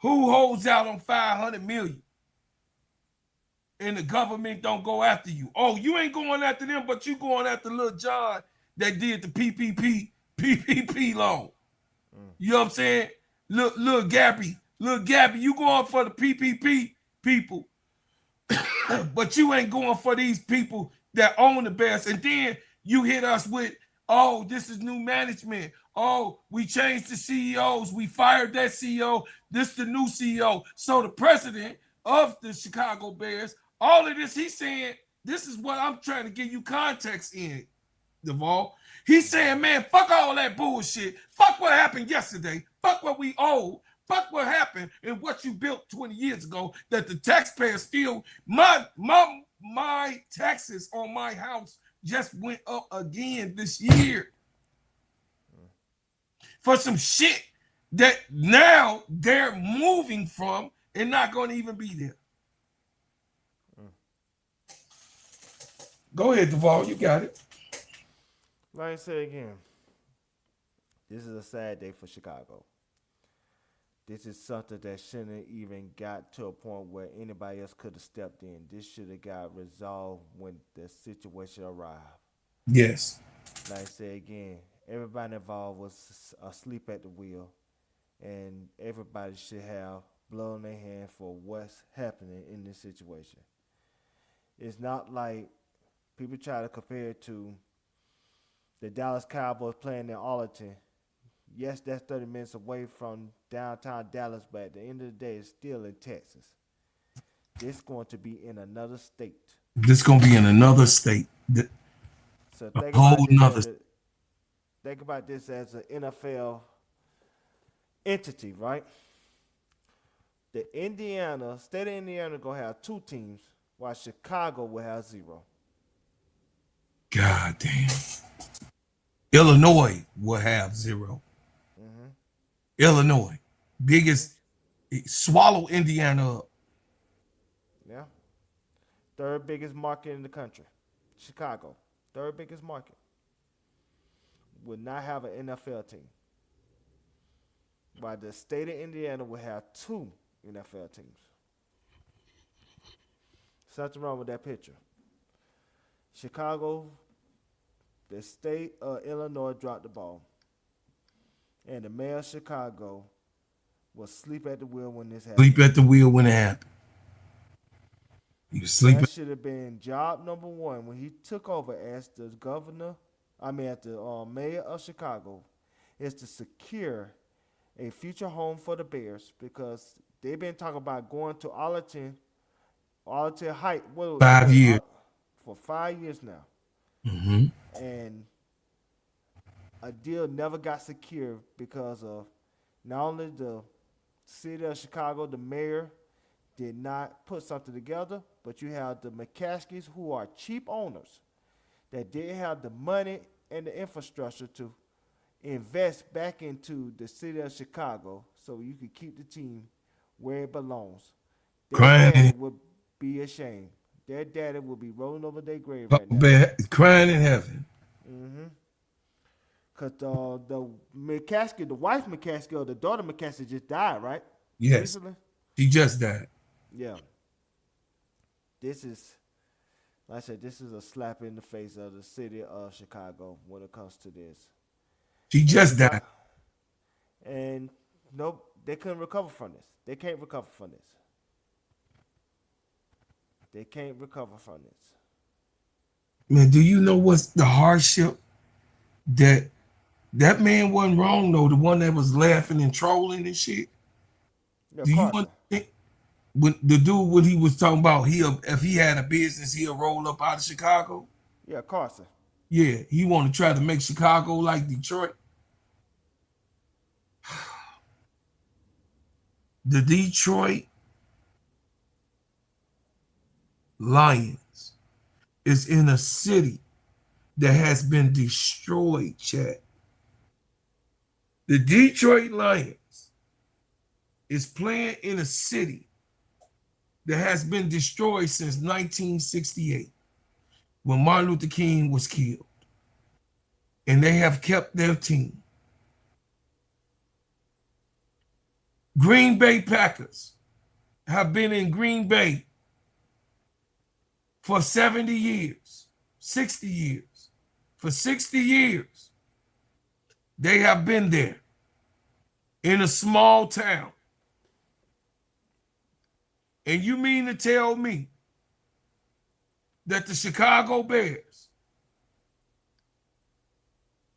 Who holds out on 500 million? And the government don't go after you. Oh, you ain't going after them, but you going after Lil John that did the PPP loan. You know what I'm saying? Lil Gabby, you going for the PPP people, but you ain't going for these people that own the Bears. And then you hit us with, oh, this is new management. Oh, we changed the CEOs. We fired that CEO. This is the new CEO. So the president of the Chicago Bears, all of this, he's saying, this is what I'm trying to give you context in, Duvall. He's saying, man, fuck all that bullshit. Fuck what happened yesterday. Fuck what we owe. Fuck what happened and what you built 20 years ago that the taxpayers feel. My taxes on my house just went up again this year for some shit that now they're moving from and not going to even be there. Go ahead, Duvall. You got it. Like I said again, this is a sad day for Chicago. This is something that shouldn't have even got to a point where anybody else could have stepped in. This should have got resolved when the situation arrived. Yes. Like I said again, everybody involved was asleep at the wheel, and everybody should have blood on their hand for what's happening in this situation. It's not like people try to compare it to the Dallas Cowboys playing in Arlington. Yes, that's 30 minutes away from downtown Dallas, but at the end of the day, it's still in Texas. This is going to be in another state. This is going to be in another state. So think about this as an NFL entity, right? The state of Indiana going to have 2 teams, while Chicago will have 0. God damn. Illinois will have 0. Mm-hmm. Illinois, biggest, swallow Indiana up. Yeah. 3rd biggest market in the country. Chicago, 3rd biggest market. Would not have an NFL team. While the state of Indiana will have 2 NFL teams. Something wrong with that picture. Chicago, the state of Illinois dropped the ball. And the mayor of Chicago was asleep at the wheel when this happened. Sleep at the wheel when it happened. He was sleeping. That should have been job number 1 when he took over as the mayor of Chicago, is to secure a future home for the Bears, because they've been talking about going to Arlington Heights. 5 years. For 5 years now. Mm-hmm. And a deal never got secured because of not only the city of Chicago, the mayor did not put something together, but you have the McCaskies, who are cheap owners that didn't have the money and the infrastructure to invest back into the city of Chicago so you could keep the team where it belongs. Their daddy would be ashamed. Their daddy will be rolling over their grave right now. Crying in heaven. Mm-hmm. Because the McCaskey, the wife McCaskey, or the daughter McCaskey just died, right? Yes. Recently? She just died. Yeah. This is, like I said, this is a slap in the face of the city of Chicago when it comes to this. She just died. And nope, they couldn't recover from this. They can't recover from this. They can't recover from this. Man, do you know what's the hardship? That man wasn't wrong, though. The one that was laughing and trolling and shit. Yeah, do you want to think when the dude, when he was talking about if he had a business, he'll roll up out of Chicago? Yeah, Carson. Yeah, he want to try to make Chicago like Detroit. The Detroit Lions is in a city that has been destroyed, chat. The Detroit Lions is playing in a city that has been destroyed since 1968 when Martin Luther King was killed. And they have kept their team. Green Bay Packers have been in Green Bay for 70 years, 60 years. For 60 years, they have been there in a small town. And you mean to tell me that the Chicago Bears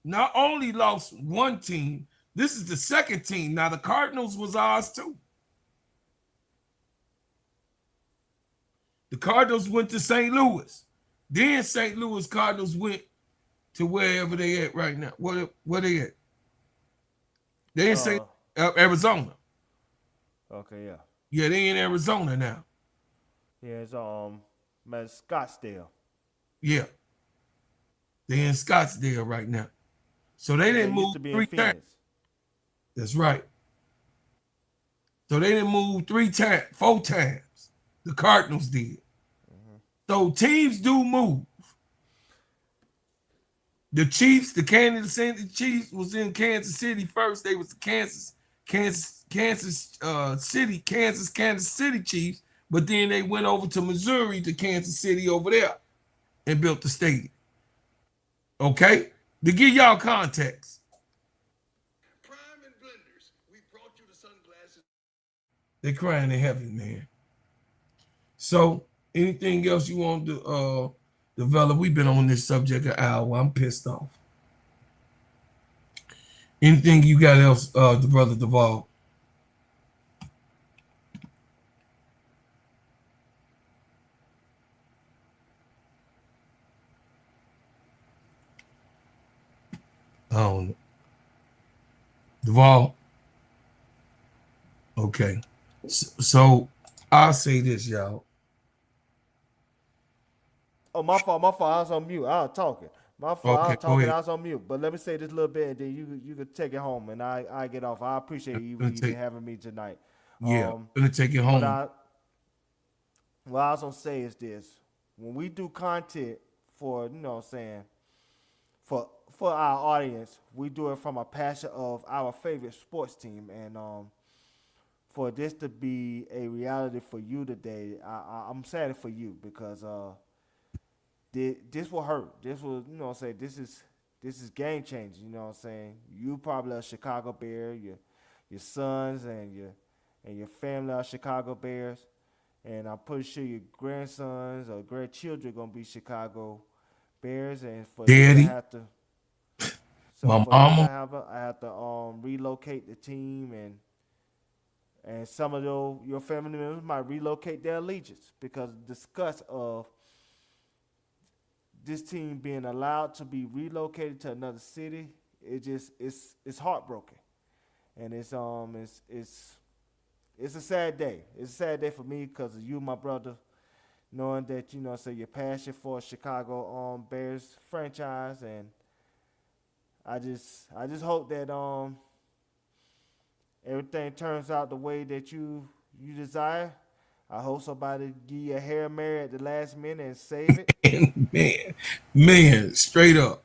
not only lost one team, this is the second team. Now, the Cardinals was ours too. The Cardinals went to St. Louis. Then St. Louis Cardinals went to wherever they at right now. Where they at? They in Arizona. Okay, yeah. Yeah, they in Arizona now. Yeah, it's Scottsdale. Yeah. They in Scottsdale right now. So they didn't move 3 times. That's right. So they didn't move 4 times. The Cardinals did. So teams do move. The Chiefs, the Kansas City Chiefs was in Kansas City first. They was the Kansas City Chiefs, but then they went over to Missouri to Kansas City over there and built the stadium. Okay? To give y'all context. Prime and blenders, we brought you the sunglasses. They crying in heaven, man. So, anything else you want to develop? We've been on this subject an hour. I'm pissed off. Anything you got else, the brother Duvall? I don't know. Duvall? Okay. So I'll say this, y'all. Oh, my fault. I was on mute. I was talking. My fault. Okay, I was talking. go ahead. I was on mute. But let me say this little bit, and then you could take it home, and I get off. I appreciate you even having me tonight. Yeah, I'm gonna take it home. What I was gonna say is this: when we do content for, you know what I'm saying, for our audience, we do it from a passion of our favorite sports team, and for this to be a reality for you today, I'm sad for you because this will hurt. This will, you know what I'm saying, this is game changing, you know what I'm saying? You probably a Chicago Bear, your sons and your family are Chicago Bears, and I'm pretty sure your grandsons or grandchildren are gonna be Chicago Bears, and for Daddy, you to have to my mama, I have to relocate the team, and some of your family members might relocate their allegiance because of the disgust of this team being allowed to be relocated to another city. It's heartbroken, and it's a sad day. It's a sad day for me because of you, my brother, knowing that, you know, say your passion for Chicago Bears franchise, and I just hope that everything turns out the way that you desire. I hope somebody give you a Hail Mary at the last minute and save it. man, straight up.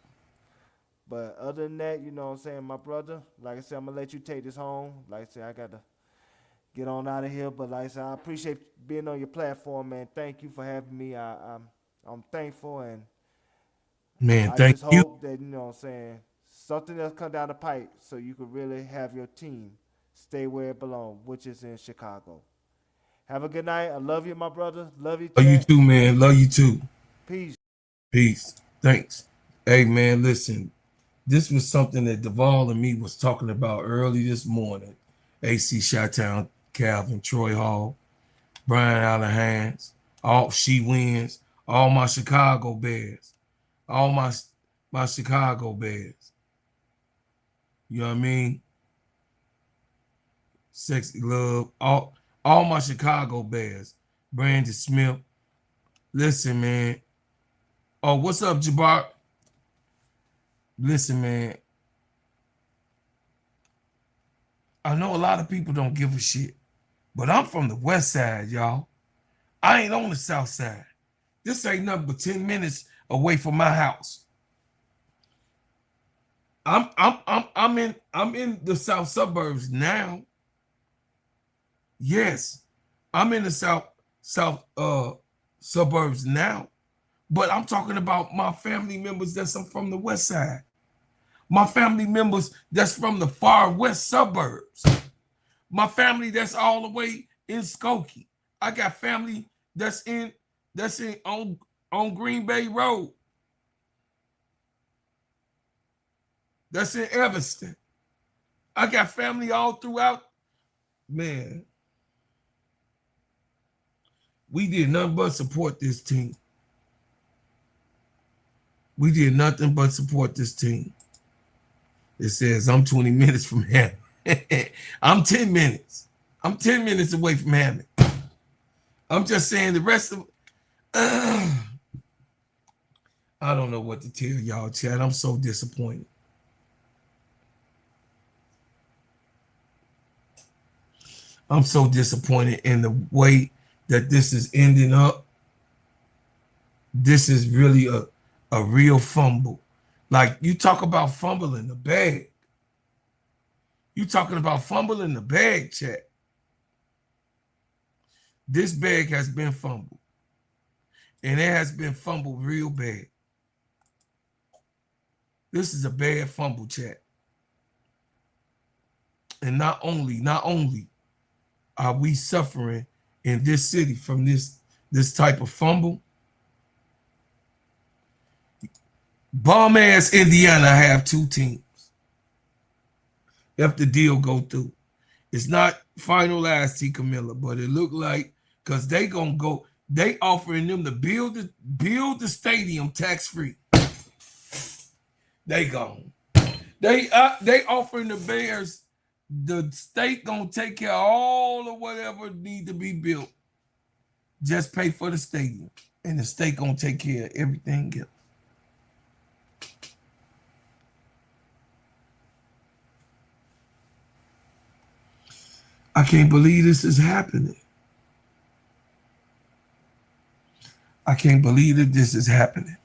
But other than that, you know what I'm saying, my brother, like I said, I'm going to let you take this home. Like I said, I got to get on out of here. But like I said, I appreciate being on your platform, man. Thank you for having me. I'm thankful, and man, I thank just you. hope that, you know what I'm saying, something else come down the pipe so you could really have your team stay where it belongs, which is in Chicago. Have a good night. I love you, my brother. Love you, Love you chat. too, man. Love you too. Peace. Peace. Thanks. Hey, man, listen. This was something that Duvall and me was talking about early this morning. AC Chi-Town, Calvin, Troy Hall, Brian Allen Hines, all She Wins, all my Chicago Bears, all my Chicago Bears. You know what I mean? Sexy Love, all my Chicago Bears. Brandon Smith. Listen, man. Oh, what's up, Jabbar? Listen, man. I know a lot of people don't give a shit, but I'm from the west side, y'all. I ain't on the south side. This ain't nothing but 10 minutes away from my house. I'm in the south suburbs now. Yes, I'm in the south suburbs now. But I'm talking about my family members that's from the west side. My family members that's from the far west suburbs. My family that's all the way in Skokie. I got family that's on Green Bay Road. That's in Evanston. I got family all throughout. Man, we did nothing but support this team. We did nothing but support this team. It says I'm 20 minutes from Hammond. I'm 10 minutes. I'm 10 minutes away from Hammond. I'm just saying the rest of I don't know what to tell y'all, Chad. I'm so disappointed. I'm so disappointed in the way that this is ending up. This is really a real fumble. Like, you talk about fumbling the bag. You talking about fumbling the bag, chat. This bag has been fumbled. And it has been fumbled real bad. This is a bad fumble, chat. And not only are we suffering in this city from this type of fumble, bum-ass Indiana have two teams. If the deal go through. It's not finalized, T. Camilla, but it look like, because they gonna go, they offering them to build the stadium tax-free. They gone. They offering the Bears, the state gonna take care of all of whatever need to be built. Just pay for the stadium. And the state gonna take care of everything else. I can't believe this is happening. I can't believe that this is happening.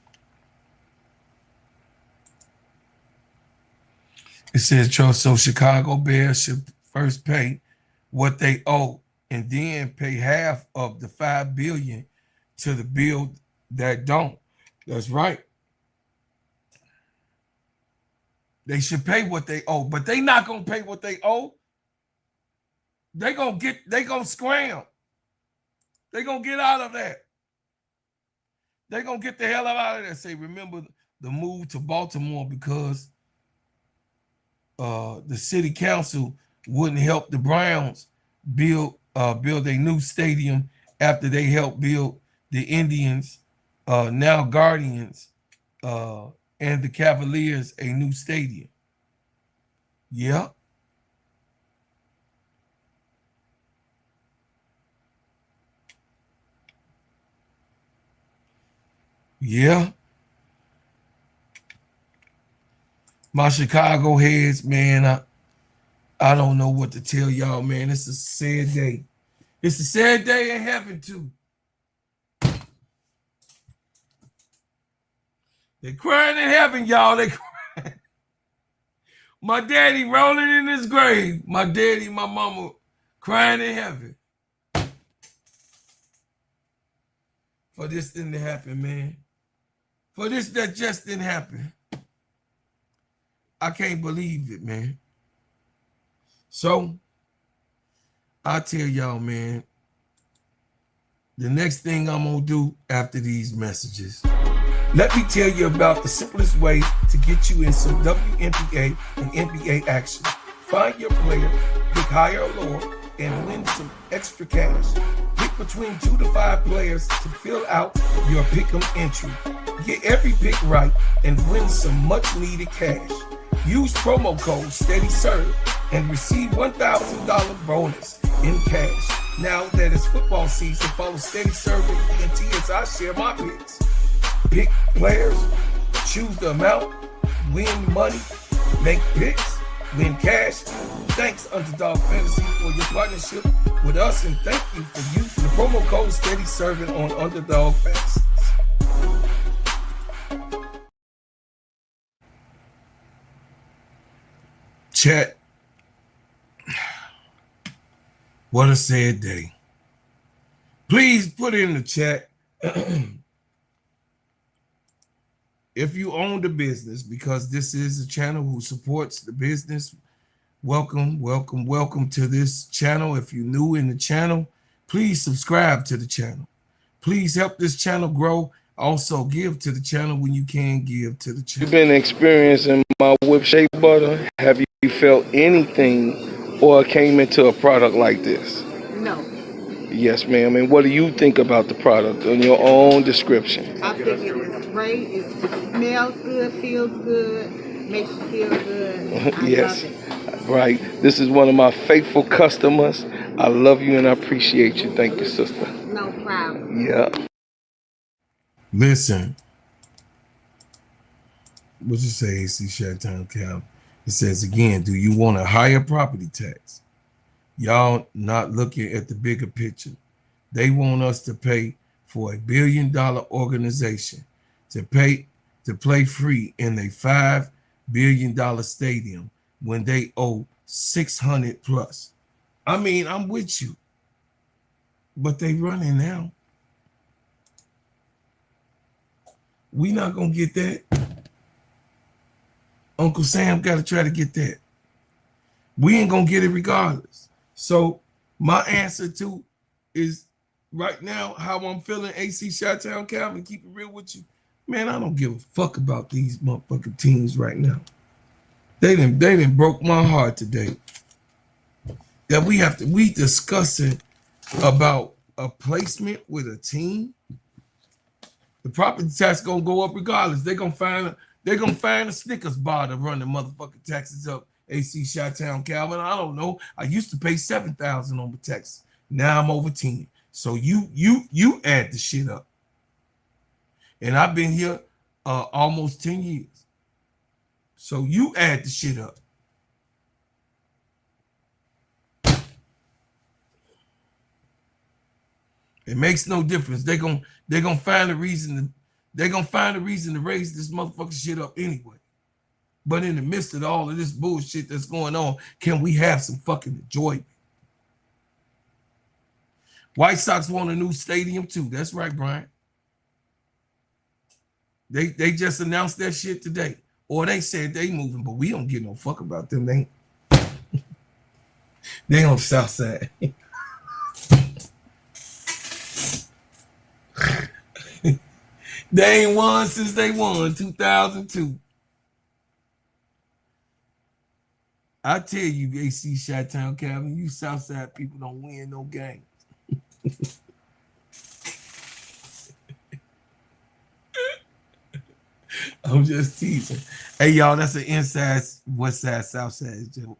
It says, so Chicago Bears should first pay what they owe and then pay half of the $5 billion to the bill that don't. That's right. They should pay what they owe, but they not gonna pay what they owe. They gonna scram. They gonna get out of that. They gonna get the hell out of there. Say, remember the move to Baltimore because the city council wouldn't help the Browns build a new stadium after they helped build the Indians, now Guardians, and the Cavaliers a new stadium. Yeah. Yeah. My Chicago heads, man, I don't know what to tell y'all, man. It's a sad day. It's a sad day in heaven, too. They're crying in heaven, y'all. They crying. My daddy rolling in his grave. My daddy, my mama crying in heaven. For this thing to happen, man. For this that just didn't happen. I can't believe it, man. So, I tell y'all, man, the next thing I'm going to do after these messages, let me tell you about the simplest way to get you in some WNBA and NBA action. Find your player, pick higher or lower, and win some extra cash. Pick between 2 to 5 players to fill out your pick'em entry. Get every pick right and win some much needed cash. Use promo code SteadyServe and receive $1,000 bonus in cash. Now that it's football season, follow SteadyServe and ENT as I share my picks. Pick players, choose the amount, win money, make picks, win cash, thanks, Underdog Fantasy, for your partnership with us, and thank you for using the promo code SteadyServ'n on Underdog Fantasy. Chat. What a sad day. Please put in the chat if you own the business, because this is a channel who supports the business. Welcome, welcome, welcome to this channel. If you're new in the channel, please subscribe to the channel. Please help this channel grow. Also, give to the channel when you can give to the channel. You've been experiencing my whip shea butter. Have you felt anything or came into a product like this? No. Yes, ma'am. And what do you think about the product in your own description? I think it is great. It smells good, feels good, makes you feel good. I Yes. love it. Right. This is one of my faithful customers. I love you and I appreciate you. Thank you, sister. No problem. Yeah. Listen. What you say, AC Shot-Town Cal? It says again, do you want a higher property tax? Y'all not looking at the bigger picture. They want us to pay for $1 billion organization to play free in a $5 billion stadium when they owe 600 plus. I mean, I'm with you, but they running now. We not gonna get that. Uncle Sam got to try to get that. We ain't gonna get it regardless. So my answer to is right now how I'm feeling. AC Shot-Town Calvin, keep it real with you, man. I don't give a fuck about these motherfucking teams right now. They done broke my heart today. That we discussing about a placement with a team. The property tax gonna go up regardless. They're gonna find a Snickers bar to run the motherfucking taxes up. AC Shot-Town Calvin. I don't know. I used to pay $7,000 on the taxes. Now I'm over 10. So you add the shit up. And I've been here almost 10 years. So you add the shit up. It makes no difference. They're gonna find a reason to raise this motherfucking shit up anyway. But in the midst of all of this bullshit that's going on, can we have some fucking enjoyment? White Sox want a new stadium too. That's right, Brian. They just announced that shit today. Or they said they moving, but we don't give no fuck about them. They on the south side. They ain't won since they won 2002. I tell you, AC Shot-Town Calvin, you Southside people don't win no games. I'm just teasing. Hey, y'all, that's an inside West Side, South Side joke.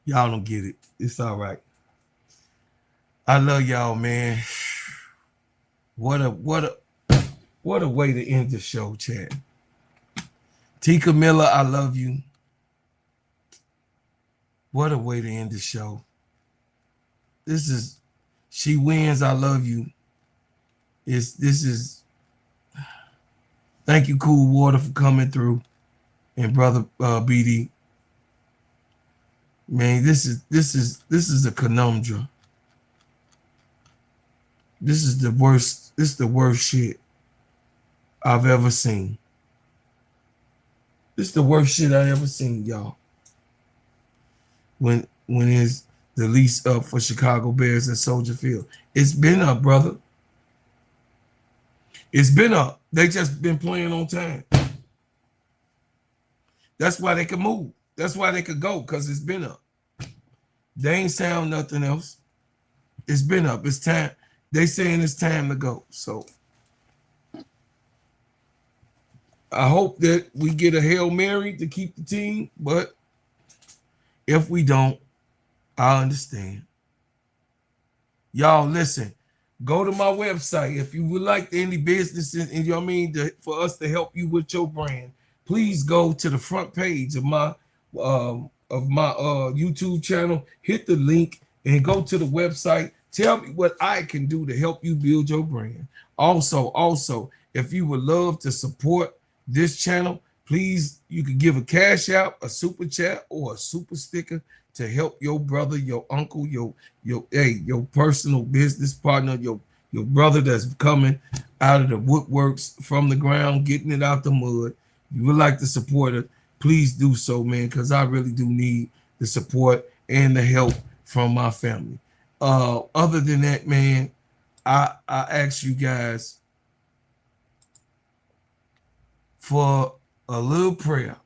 Y'all don't get it. It's all right. I love y'all, man. What a way to end the show, chat. Tika Miller, I love you. What a way to end the show. This is She Wins, I Love You. Thank you, Cool Water, for coming through. And brother BD. Man, this is a conundrum. This is the worst shit I've ever seen. This is the worst shit I ever seen, y'all. When is the lease up for Chicago Bears at Soldier Field? It's been up, brother. It's been up. They just been playing on time. That's why they could move. That's why they could go, because it's been up. They ain't sound nothing else. It's been up. It's time. They saying it's time to go. So I hope that we get a Hail Mary to keep the team, but if we don't, I understand. Y'all, listen, go to my website. If you would like any business, and you know what I mean, for us to help you with your brand, please go to the front page of my of my YouTube channel, hit the link and go to the website. Tell me what I can do to help you build your brand. Also, if you would love to support this channel, please, you can give a cash out, a super chat, or a super sticker to help your brother, your uncle, your personal business partner, your brother that's coming out of the woodworks from the ground, getting it out the mud. You would like to support it, please do so, man, because I really do need the support and the help from my family. Other than that, man, I ask you guys for a little prayer.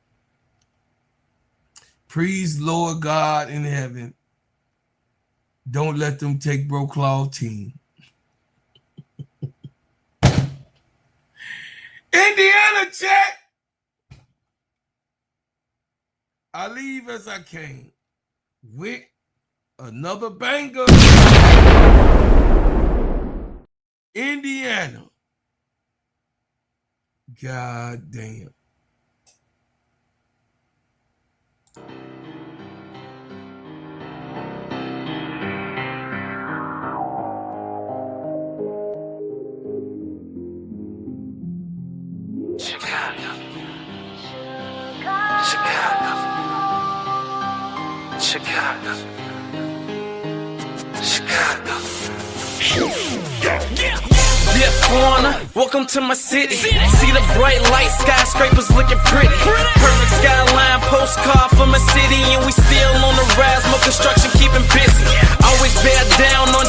Please, Lord God in heaven, don't let them take Bro Claw team. Indiana, check. I leave as I came with another banger. Indiana. God damn. Chicago. Yeah, foreigner, welcome to my city. See the bright light, skyscrapers looking pretty. Perfect skyline, postcard from a city, and we still on the rise. More construction keeping busy. Always bear down on your